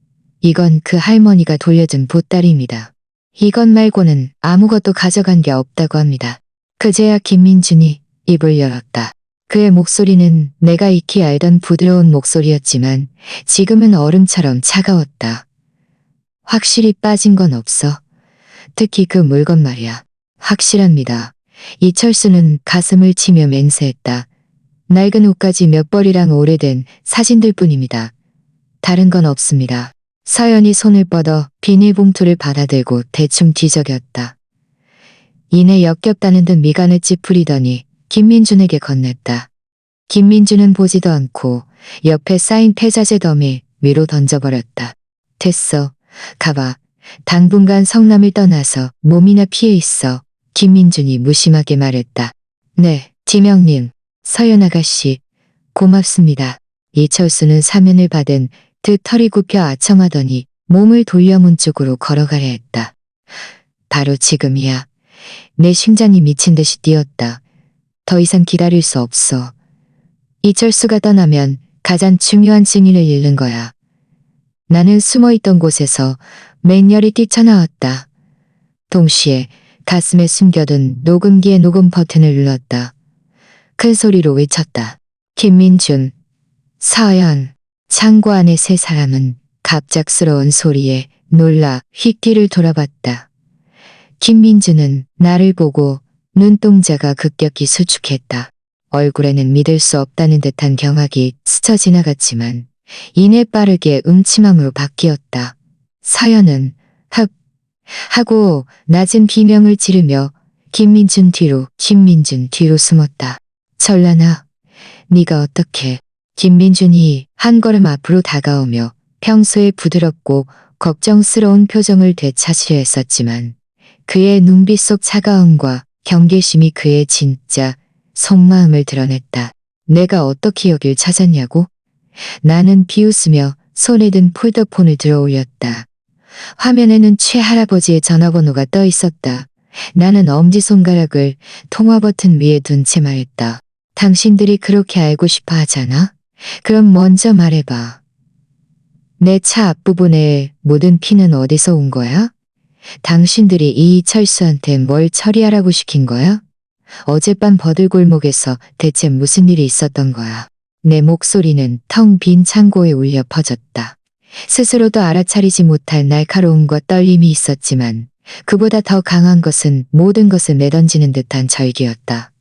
이건 그 할머니가 돌려준 보따리입니다. 이것 말고는 아무것도 가져간 게 없다고 합니다. 그제야 김민준이 입을 열었다. 그의 목소리는 내가 익히 알던 부드러운 목소리였지만 지금은 얼음처럼 차가웠다. 확실히 빠진 건 없어. 특히 그 물건 말이야. 확실합니다. 이철수는 가슴을 치며 맹세했다. 낡은 옷까지 몇 벌이랑 오래된 사진들 뿐입니다. 다른 건 없습니다. 서연이 손을 뻗어 비닐봉투를 받아들고 대충 뒤적였다. 이내 역겹다는 듯 미간을 찌푸리더니 김민준에게 건넸다. 김민준은 보지도 않고 옆에 쌓인 폐자재 더미 위로 던져버렸다. 됐어. 가봐. 당분간 성남을 떠나서 몸이나 피해 있어. 김민준이 무심하게 말했다. 네, 지명님. 서연 아가씨. 고맙습니다. 이철수는 사면을 받은 듯 털이 굽혀 아첨하더니 몸을 돌려 문 쪽으로 걸어가려 했다. 바로 지금이야. 내 심장이 미친 듯이 뛰었다. 더 이상 기다릴 수 없어. 이철수가 떠나면 가장 중요한 증인을 잃는 거야. 나는 숨어있던 곳에서 맹렬히 뛰쳐나왔다. 동시에 가슴에 숨겨둔 녹음기의 녹음 버튼을 눌렀다. 큰 소리로 외쳤다. 김민준, 서연. 창고 안의 세 사람은 갑작스러운 소리에 놀라 휙 뒤를 돌아봤다. 김민주는 나를 보고 눈동자가 급격히 수축했다. 얼굴에는 믿을 수 없다는 듯한 경악이 스쳐 지나갔지만 이내 빠르게 음침함으로 바뀌었다. 서연은 흡 하고 낮은 비명을 지르며 김민준 뒤로 숨었다. 전란아, 네가 어떻게? 김민준이 한 걸음 앞으로 다가오며 평소에 부드럽고 걱정스러운 표정을 되찾으려 했었지만 그의 눈빛 속 차가움과 경계심이 그의 진짜 속마음을 드러냈다. 내가 어떻게 여길 찾았냐고? 나는 비웃으며 손에 든 폴더폰을 들어 올렸다. 화면에는 최 할아버지의 전화번호가 떠 있었다. 나는 엄지손가락을 통화 버튼 위에 둔 채 말했다. 당신들이 그렇게 알고 싶어 하잖아? 그럼 먼저 말해봐. 내 차 앞부분에 묻은 피는 어디서 온 거야? 당신들이 이철수한테 뭘 처리하라고 시킨 거야? 어젯밤 버들골목에서 대체 무슨 일이 있었던 거야? 내 목소리는 텅 빈 창고에 울려 퍼졌다. 스스로도 알아차리지 못할 날카로움과 떨림이 있었지만 그보다 더 강한 것은 모든 것을 내던지는 듯한 절기였다.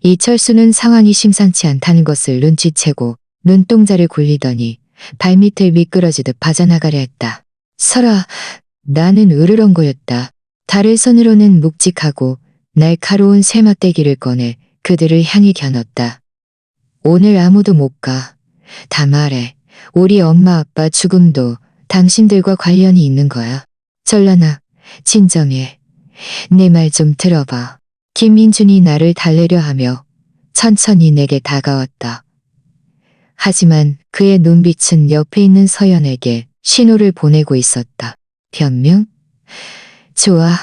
이철수는 상황이 심상치 않다는 것을 눈치채고 눈동자를 굴리더니 발밑을 미끄러지듯 빠져나가려 했다. 설아, 나는 으르렁거렸다. 다른 손으로는 묵직하고 날카로운 쇠막대기를 꺼내 그들을 향해 겨눴다. 오늘 아무도 못 가. 다 말해. 우리 엄마 아빠 죽음도 당신들과 관련이 있는 거야. 전란아, 진정해. 내 말 좀 들어봐. 김민준이 나를 달래려 하며 천천히 내게 다가왔다. 하지만 그의 눈빛은 옆에 있는 서연에게 신호를 보내고 있었다. 변명? 좋아.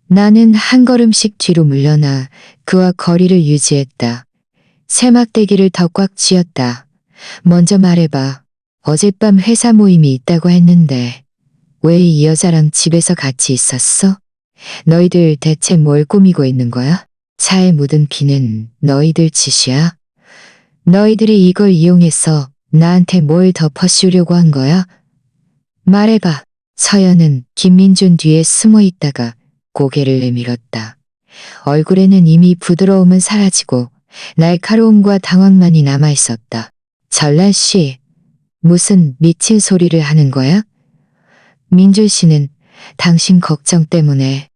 나는 한 걸음씩 뒤로 물러나 그와 거리를 유지했다. 새막대기를 더 꽉 쥐었다. 먼저 말해봐. 어젯밤 회사 모임이 있다고 했는데 왜 이 여자랑 집에서 같이 있었어? 너희들 대체 뭘 꾸미고 있는 거야? 차에 묻은 피는 너희들 짓이야? 너희들이 이걸 이용해서 나한테 뭘 덮어씌우려고 한 거야? 말해봐. 서연은 김민준 뒤에 숨어 있다가 고개를 내밀었다. 얼굴에는 이미 부드러움은 사라지고 날카로움과 당황만이 남아있었다. 전란 씨, 무슨 미친 소리를 하는 거야? 민준 씨는 당신 걱정 때문에.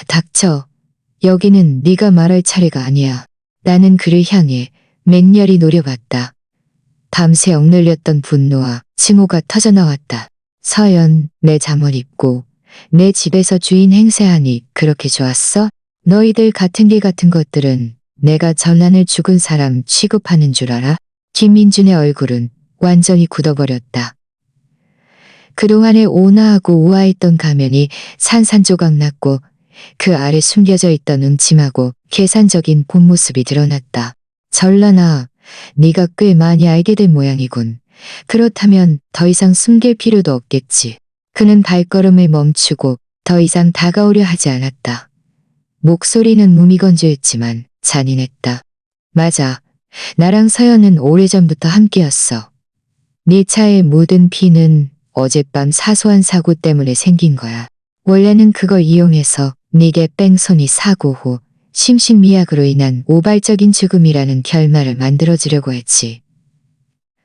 닥쳐. 여기는 네가 말할 차례가 아니야. 나는 그를 향해 맹렬히 노려봤다. 밤새 억눌렸던 분노와 칭호가 터져나왔다. 서연, 내 잠옷 입고 내 집에서 주인 행세하니 그렇게 좋았어? 너희들 같은 길 같은 것들은 내가 전란을 죽은 사람 취급하는 줄 알아? 김민준의 얼굴은 완전히 굳어버렸다. 그동안에 온화하고 우아했던 가면이 산산조각 났고 그 아래 숨겨져 있던 음침하고 계산적인 본 모습이 드러났다. 전란아, 네가 꽤 많이 알게 된 모양이군. 그렇다면 더 이상 숨길 필요도 없겠지. 그는 발걸음을 멈추고 더 이상 다가오려 하지 않았다. 목소리는 무미건조했지만 잔인했다. 맞아. 나랑 서연은 오래전부터 함께였어. 네 차에 묻은 피는 어젯밤 사소한 사고 때문에 생긴 거야. 원래는 그걸 이용해서 네게 뺑소니 사고 후 심신미약으로 인한 우발적인 죽음이라는 결말을 만들어주려고 했지.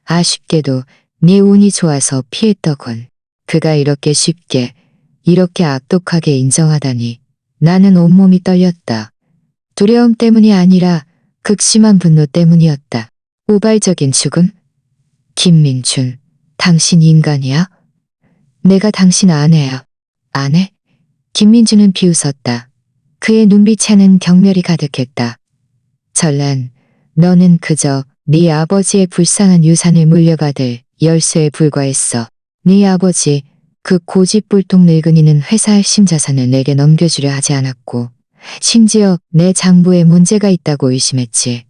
아쉽게도 네 운이 좋아서 피했더군. 그가 이렇게 쉽게, 이렇게 악독하게 인정하다니 나는 온몸이 떨렸다. 두려움 때문이 아니라 극심한 분노 때문이었다. 우발적인 죽음? 김민준, 당신 인간이야? 내가 당신 아내야. 아내? 김민준은 비웃었다. 그의 눈빛에는 경멸이 가득했다. 전란, 너는 그저 네 아버지의 불쌍한 유산을 물려받을 열쇠에 불과했어. 네 아버지, 그 고집불통 늙은이는 회사 핵심 자산을 내게 넘겨주려 하지 않았고 심지어 내 장부에 문제가 있다고 의심했지.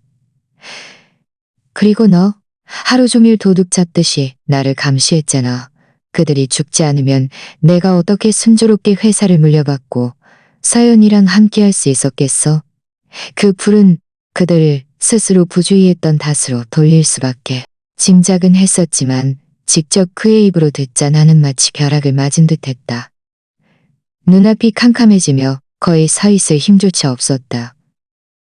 그리고 너 하루 종일 도둑 잡듯이 나를 감시했잖아. 그들이 죽지 않으면 내가 어떻게 순조롭게 회사를 물려받고 서연이랑 함께할 수 있었겠어? 그 불은 그들 스스로 부주의했던 탓으로 돌릴 수밖에. 짐작은 했었지만 직접 그의 입으로 듣자 나는 마치 벼락을 맞은 듯했다. 눈앞이 캄캄해지며 거의 서 있을 힘조차 없었다.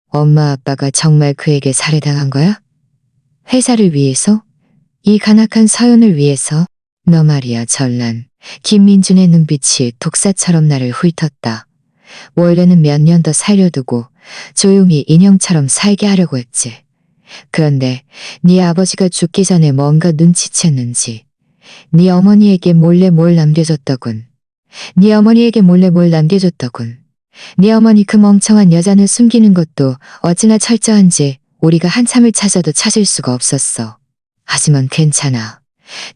엄마 아빠가 정말 그에게 살해당한 거야? 회사를 위해서? 이 간악한 서연을 위해서? 너 말이야 전란. 김민준의 눈빛이 독사처럼 나를 훑었다. 원래는 몇 년 더 살려두고 조용히 인형처럼 살게 하려고 했지. 그런데 네 아버지가 죽기 전에 뭔가 눈치챘는지 네 어머니에게 몰래 뭘 남겨줬더군. 네 어머니에게 몰래 뭘 남겨줬더군. 네 어머니 그 멍청한 여자는 숨기는 것도 어찌나 철저한지 우리가 한참을 찾아도 찾을 수가 없었어. 하지만 괜찮아.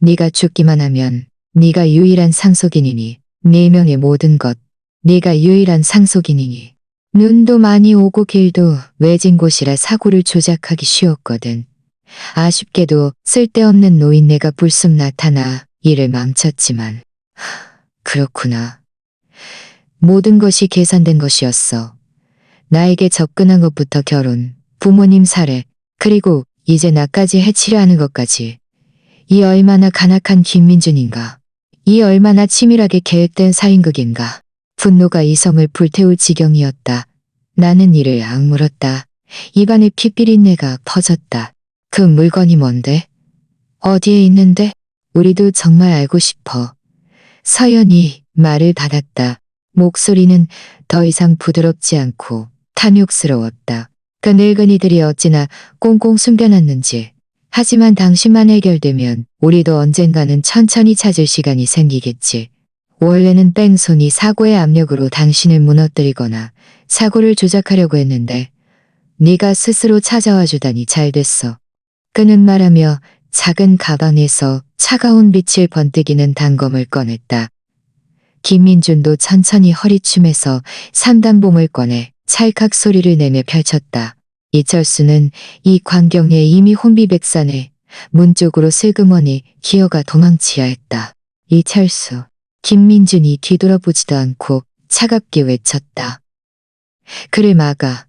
네가 죽기만 하면 네가 유일한 상속인이니 네 명의 모든 것 네가 유일한 상속인이니 눈도 많이 오고 길도 외진 곳이라 사고를 조작하기 쉬웠거든. 아쉽게도 쓸데없는 노인네가 불쑥 나타나 일을 망쳤지만 그렇구나. 모든 것이 계산된 것이었어. 나에게 접근한 것부터 결혼, 부모님 살해, 그리고 이제 나까지 해치려 하는 것까지. 이 얼마나 간악한 김민준인가. 이 얼마나 치밀하게 계획된 살인극인가. 분노가 이성을 불태울 지경이었다. 나는 이를 악물었다. 입안에 피비린내가 퍼졌다. 그 물건이 뭔데? 어디에 있는데? 우리도 정말 알고 싶어. 서연이 말을 닫았다. 목소리는 더 이상 부드럽지 않고 탐욕스러웠다. 그 늙은이들이 어찌나 꽁꽁 숨겨놨는지. 하지만 당신만 해결되면 우리도 언젠가는 천천히 찾을 시간이 생기겠지. 원래는 뺑소니 사고의 압력으로 당신을 무너뜨리거나 사고를 조작하려고 했는데 네가 스스로 찾아와 주다니 잘 됐어. 그는 말하며 작은 가방에서 차가운 빛을 번뜩이는 단검을 꺼냈다. 김민준도 천천히 허리춤에서 산단봉을 꺼내 찰칵 소리를 내며 펼쳤다. 이철수는 이 광경에 이미 혼비백산해 문 쪽으로 슬그머니 기어가 도망치야 했다. 이철수. 김민준이 뒤돌아보지도 않고 차갑게 외쳤다. 그를 막아.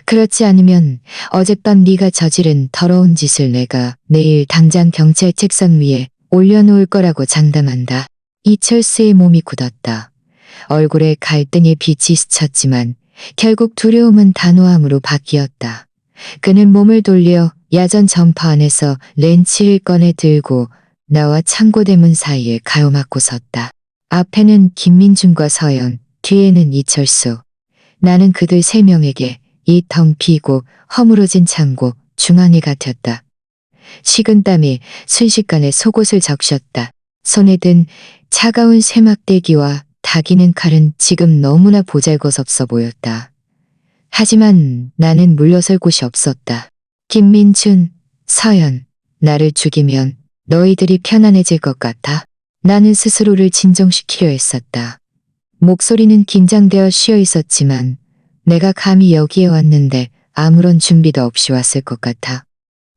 그렇지 않으면 어젯밤 네가 저지른 더러운 짓을 내가 내일 당장 경찰 책상 위에 올려놓을 거라고 장담한다. 이철수의 몸이 굳었다. 얼굴에 갈등의 빛이 스쳤지만 결국 두려움은 단호함으로 바뀌었다. 그는 몸을 돌려 야전 점퍼 안에서 렌치를 꺼내 들고 나와 창고 대문 사이에 가로막고 섰다. 앞에는 김민준과 서연, 뒤에는 이철수. 나는 그들 세 명에게 이 텅 비고 허물어진 창고 중앙에 갇혔다. 식은땀이 순식간에 속옷을 적셨다. 손에 든 차가운 쇠막대기와 다기는 칼은 지금 너무나 보잘것없어 보였다. 하지만 나는 물러설 곳이 없었다. 김민준, 서연, 나를 죽이면 너희들이 편안해질 것 같아. 나는 스스로를 진정시키려 했었다. 목소리는 긴장되어 쉬어 있었지만 내가 감히 여기에 왔는데 아무런 준비도 없이 왔을 것 같아.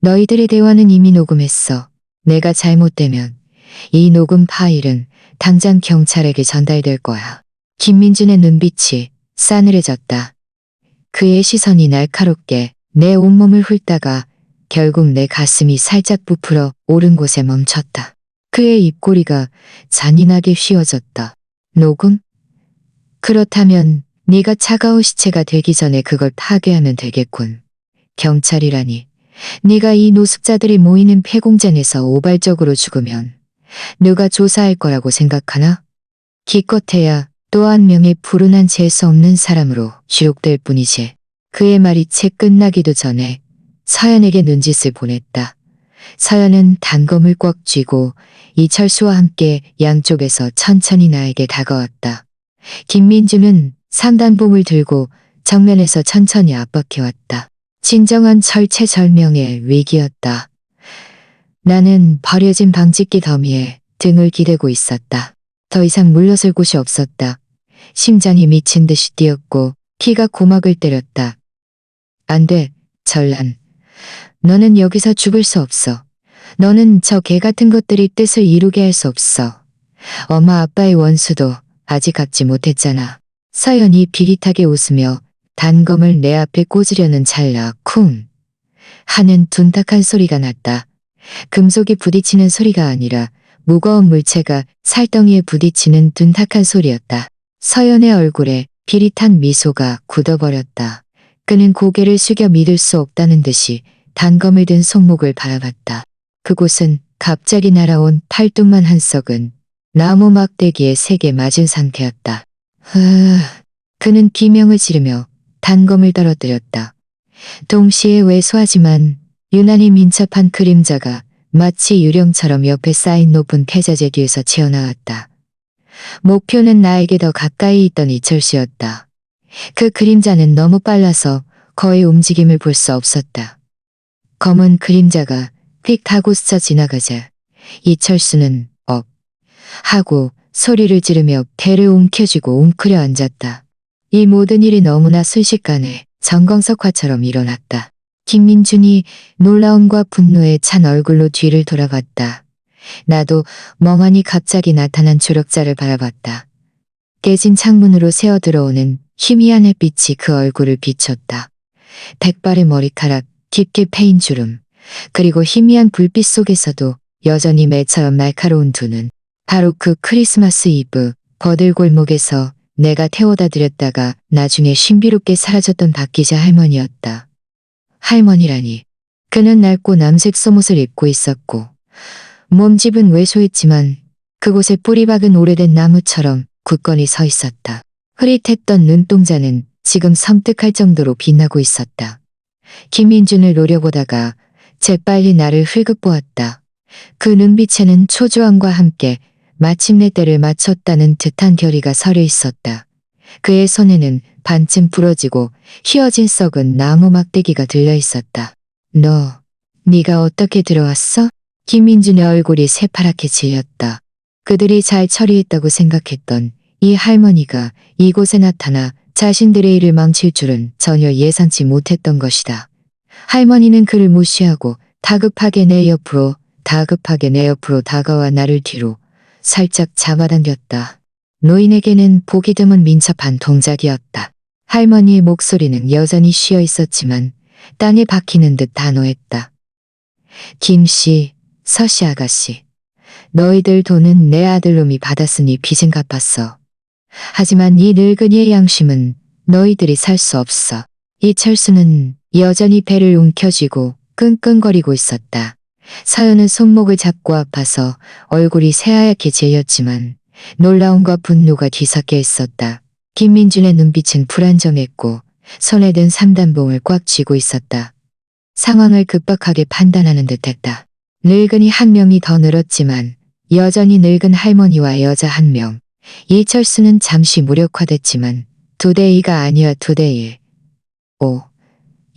너희들의 대화는 이미 녹음했어. 내가 잘못되면 이 녹음 파일은 당장 경찰에게 전달될 거야. 김민준의 눈빛이 싸늘해졌다. 그의 시선이 날카롭게 내 온몸을 훑다가 결국 내 가슴이 살짝 부풀어 오른 곳에 멈췄다. 그의 입꼬리가 잔인하게 휘어졌다. 녹음? 그렇다면 네가 차가운 시체가 되기 전에 그걸 파괴하면 되겠군. 경찰이라니. 네가 이 노숙자들이 모이는 폐공장에서 우발적으로 죽으면 누가 조사할 거라고 생각하나? 기껏해야 또 한 명의 불운한 재수 없는 사람으로 기록될 뿐이지. 그의 말이 채 끝나기도 전에 서연에게 눈짓을 보냈다. 서연은 단검을 꽉 쥐고 이철수와 함께 양쪽에서 천천히 나에게 다가왔다. 김민주는 산단봉을 들고 정면에서 천천히 압박해왔다. 진정한 절체절명의 위기였다. 나는 버려진 방직기 더미에 등을 기대고 있었다. 더 이상 물러설 곳이 없었다. 심장이 미친 듯이 뛰었고 피가 고막을 때렸다. 안 돼, 전란. 너는 여기서 죽을 수 없어. 너는 저 개 같은 것들이 뜻을 이루게 할 수 없어. 엄마 아빠의 원수도 아직 갚지 못했잖아. 서연이 비릿하게 웃으며 단검을 내 앞에 꽂으려는 찰나 쿵 하는 둔탁한 소리가 났다. 금속이 부딪히는 소리가 아니라 무거운 물체가 살덩이에 부딪히는 둔탁한 소리였다. 서연의 얼굴에 비릿한 미소가 굳어버렸다. 그는 고개를 숙여 믿을 수 없다는 듯이 단검을 든 손목을 바라봤다. 그곳은 갑자기 날아온 팔뚝만 한 썩은 나무 막대기에 세게 맞은 상태였다. 그는 비명을 지르며 단검을 떨어뜨렸다. 동시에 왜소하지만 유난히 민첩한 그림자가 마치 유령처럼 옆에 쌓인 높은 태자재 뒤에서 튀어나왔다. 목표는 나에게 더 가까이 있던 이철수였다. 그 그림자는 너무 빨라서 거의 움직임을 볼 수 없었다. 검은 그림자가 휙 하고 스쳐 지나가자 이철수는 억 하고 소리를 지르며 배를 움켜쥐고 웅크려 앉았다. 이 모든 일이 너무나 순식간에 정광석화처럼 일어났다. 김민준이 놀라움과 분노에 찬 얼굴로 뒤를 돌아봤다. 나도 멍하니 갑자기 나타난 조력자를 바라봤다. 깨진 창문으로 새어 들어오는 희미한 햇빛이 그 얼굴을 비췄다. 백발의 머리카락, 깊게 패인 주름, 그리고 희미한 불빛 속에서도 여전히 매처럼 날카로운 두 눈. 바로 그 크리스마스 이브 버들골목에서 내가 태워다 드렸다가 나중에 신비롭게 사라졌던 박기자 할머니였다. 할머니라니. 그는 낡고 남색 속옷을 입고 있었고 몸집은 왜소했지만 그곳에 뿌리 박은 오래된 나무처럼 굳건히 서 있었다. 흐릿했던 눈동자는 지금 섬뜩할 정도로 빛나고 있었다. 김민준을 노려보다가 재빨리 나를 흘끗 보았다. 그 눈빛에는 초조함과 함께 마침내 때를 맞췄다는 듯한 결의가 서려 있었다. 그의 손에는 반쯤 부러지고 휘어진 썩은 나무 막대기가 들려 있었다. 네가 어떻게 들어왔어? 김민준의 얼굴이 새파랗게 질렸다. 그들이 잘 처리했다고 생각했던 이 할머니가 이곳에 나타나 자신들의 일을 망칠 줄은 전혀 예상치 못했던 것이다. 할머니는 그를 무시하고 다급하게 내 옆으로 다가와 나를 뒤로 살짝 잡아당겼다. 노인에게는 보기 드문 민첩한 동작이었다. 할머니의 목소리는 여전히 쉬어 있었지만 땅에 박히는 듯 단호했다. 김씨, 서씨 아가씨, 너희들 돈은 내 아들놈이 받았으니 빚은 갚았어. 하지만 이 늙은이의 양심은 너희들이 살 수 없어. 이철수는 여전히 배를 움켜쥐고 끙끙거리고 있었다. 서연은 손목을 잡고 아파서 얼굴이 새하얗게 질렸지만 놀라움과 분노가 뒤섞여 있었다. 김민준의 눈빛은 불안정했고 손에 든 삼단봉을 꽉 쥐고 있었다. 상황을 급박하게 판단하는 듯했다. 늙은이 한 명이 더 늘었지만 여전히 늙은 할머니와 여자 한 명. 이철수는 잠시 무력화됐지만 2대2가 아니야 2대1.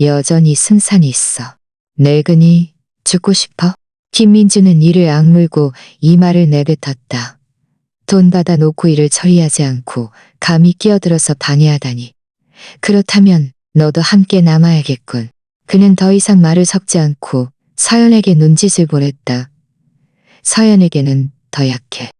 여전히 승산이 있어. 늙은이 죽고 싶어? 김민준은 이를 악물고 이 말을 내뱉었다. 돈 받아 놓고 일을 처리하지 않고 감히 끼어들어서 방해하다니. 그렇다면 너도 함께 남아야겠군. 그는 더 이상 말을 섞지 않고 서연에게 눈짓을 보냈다. 서연에게는 더 약해.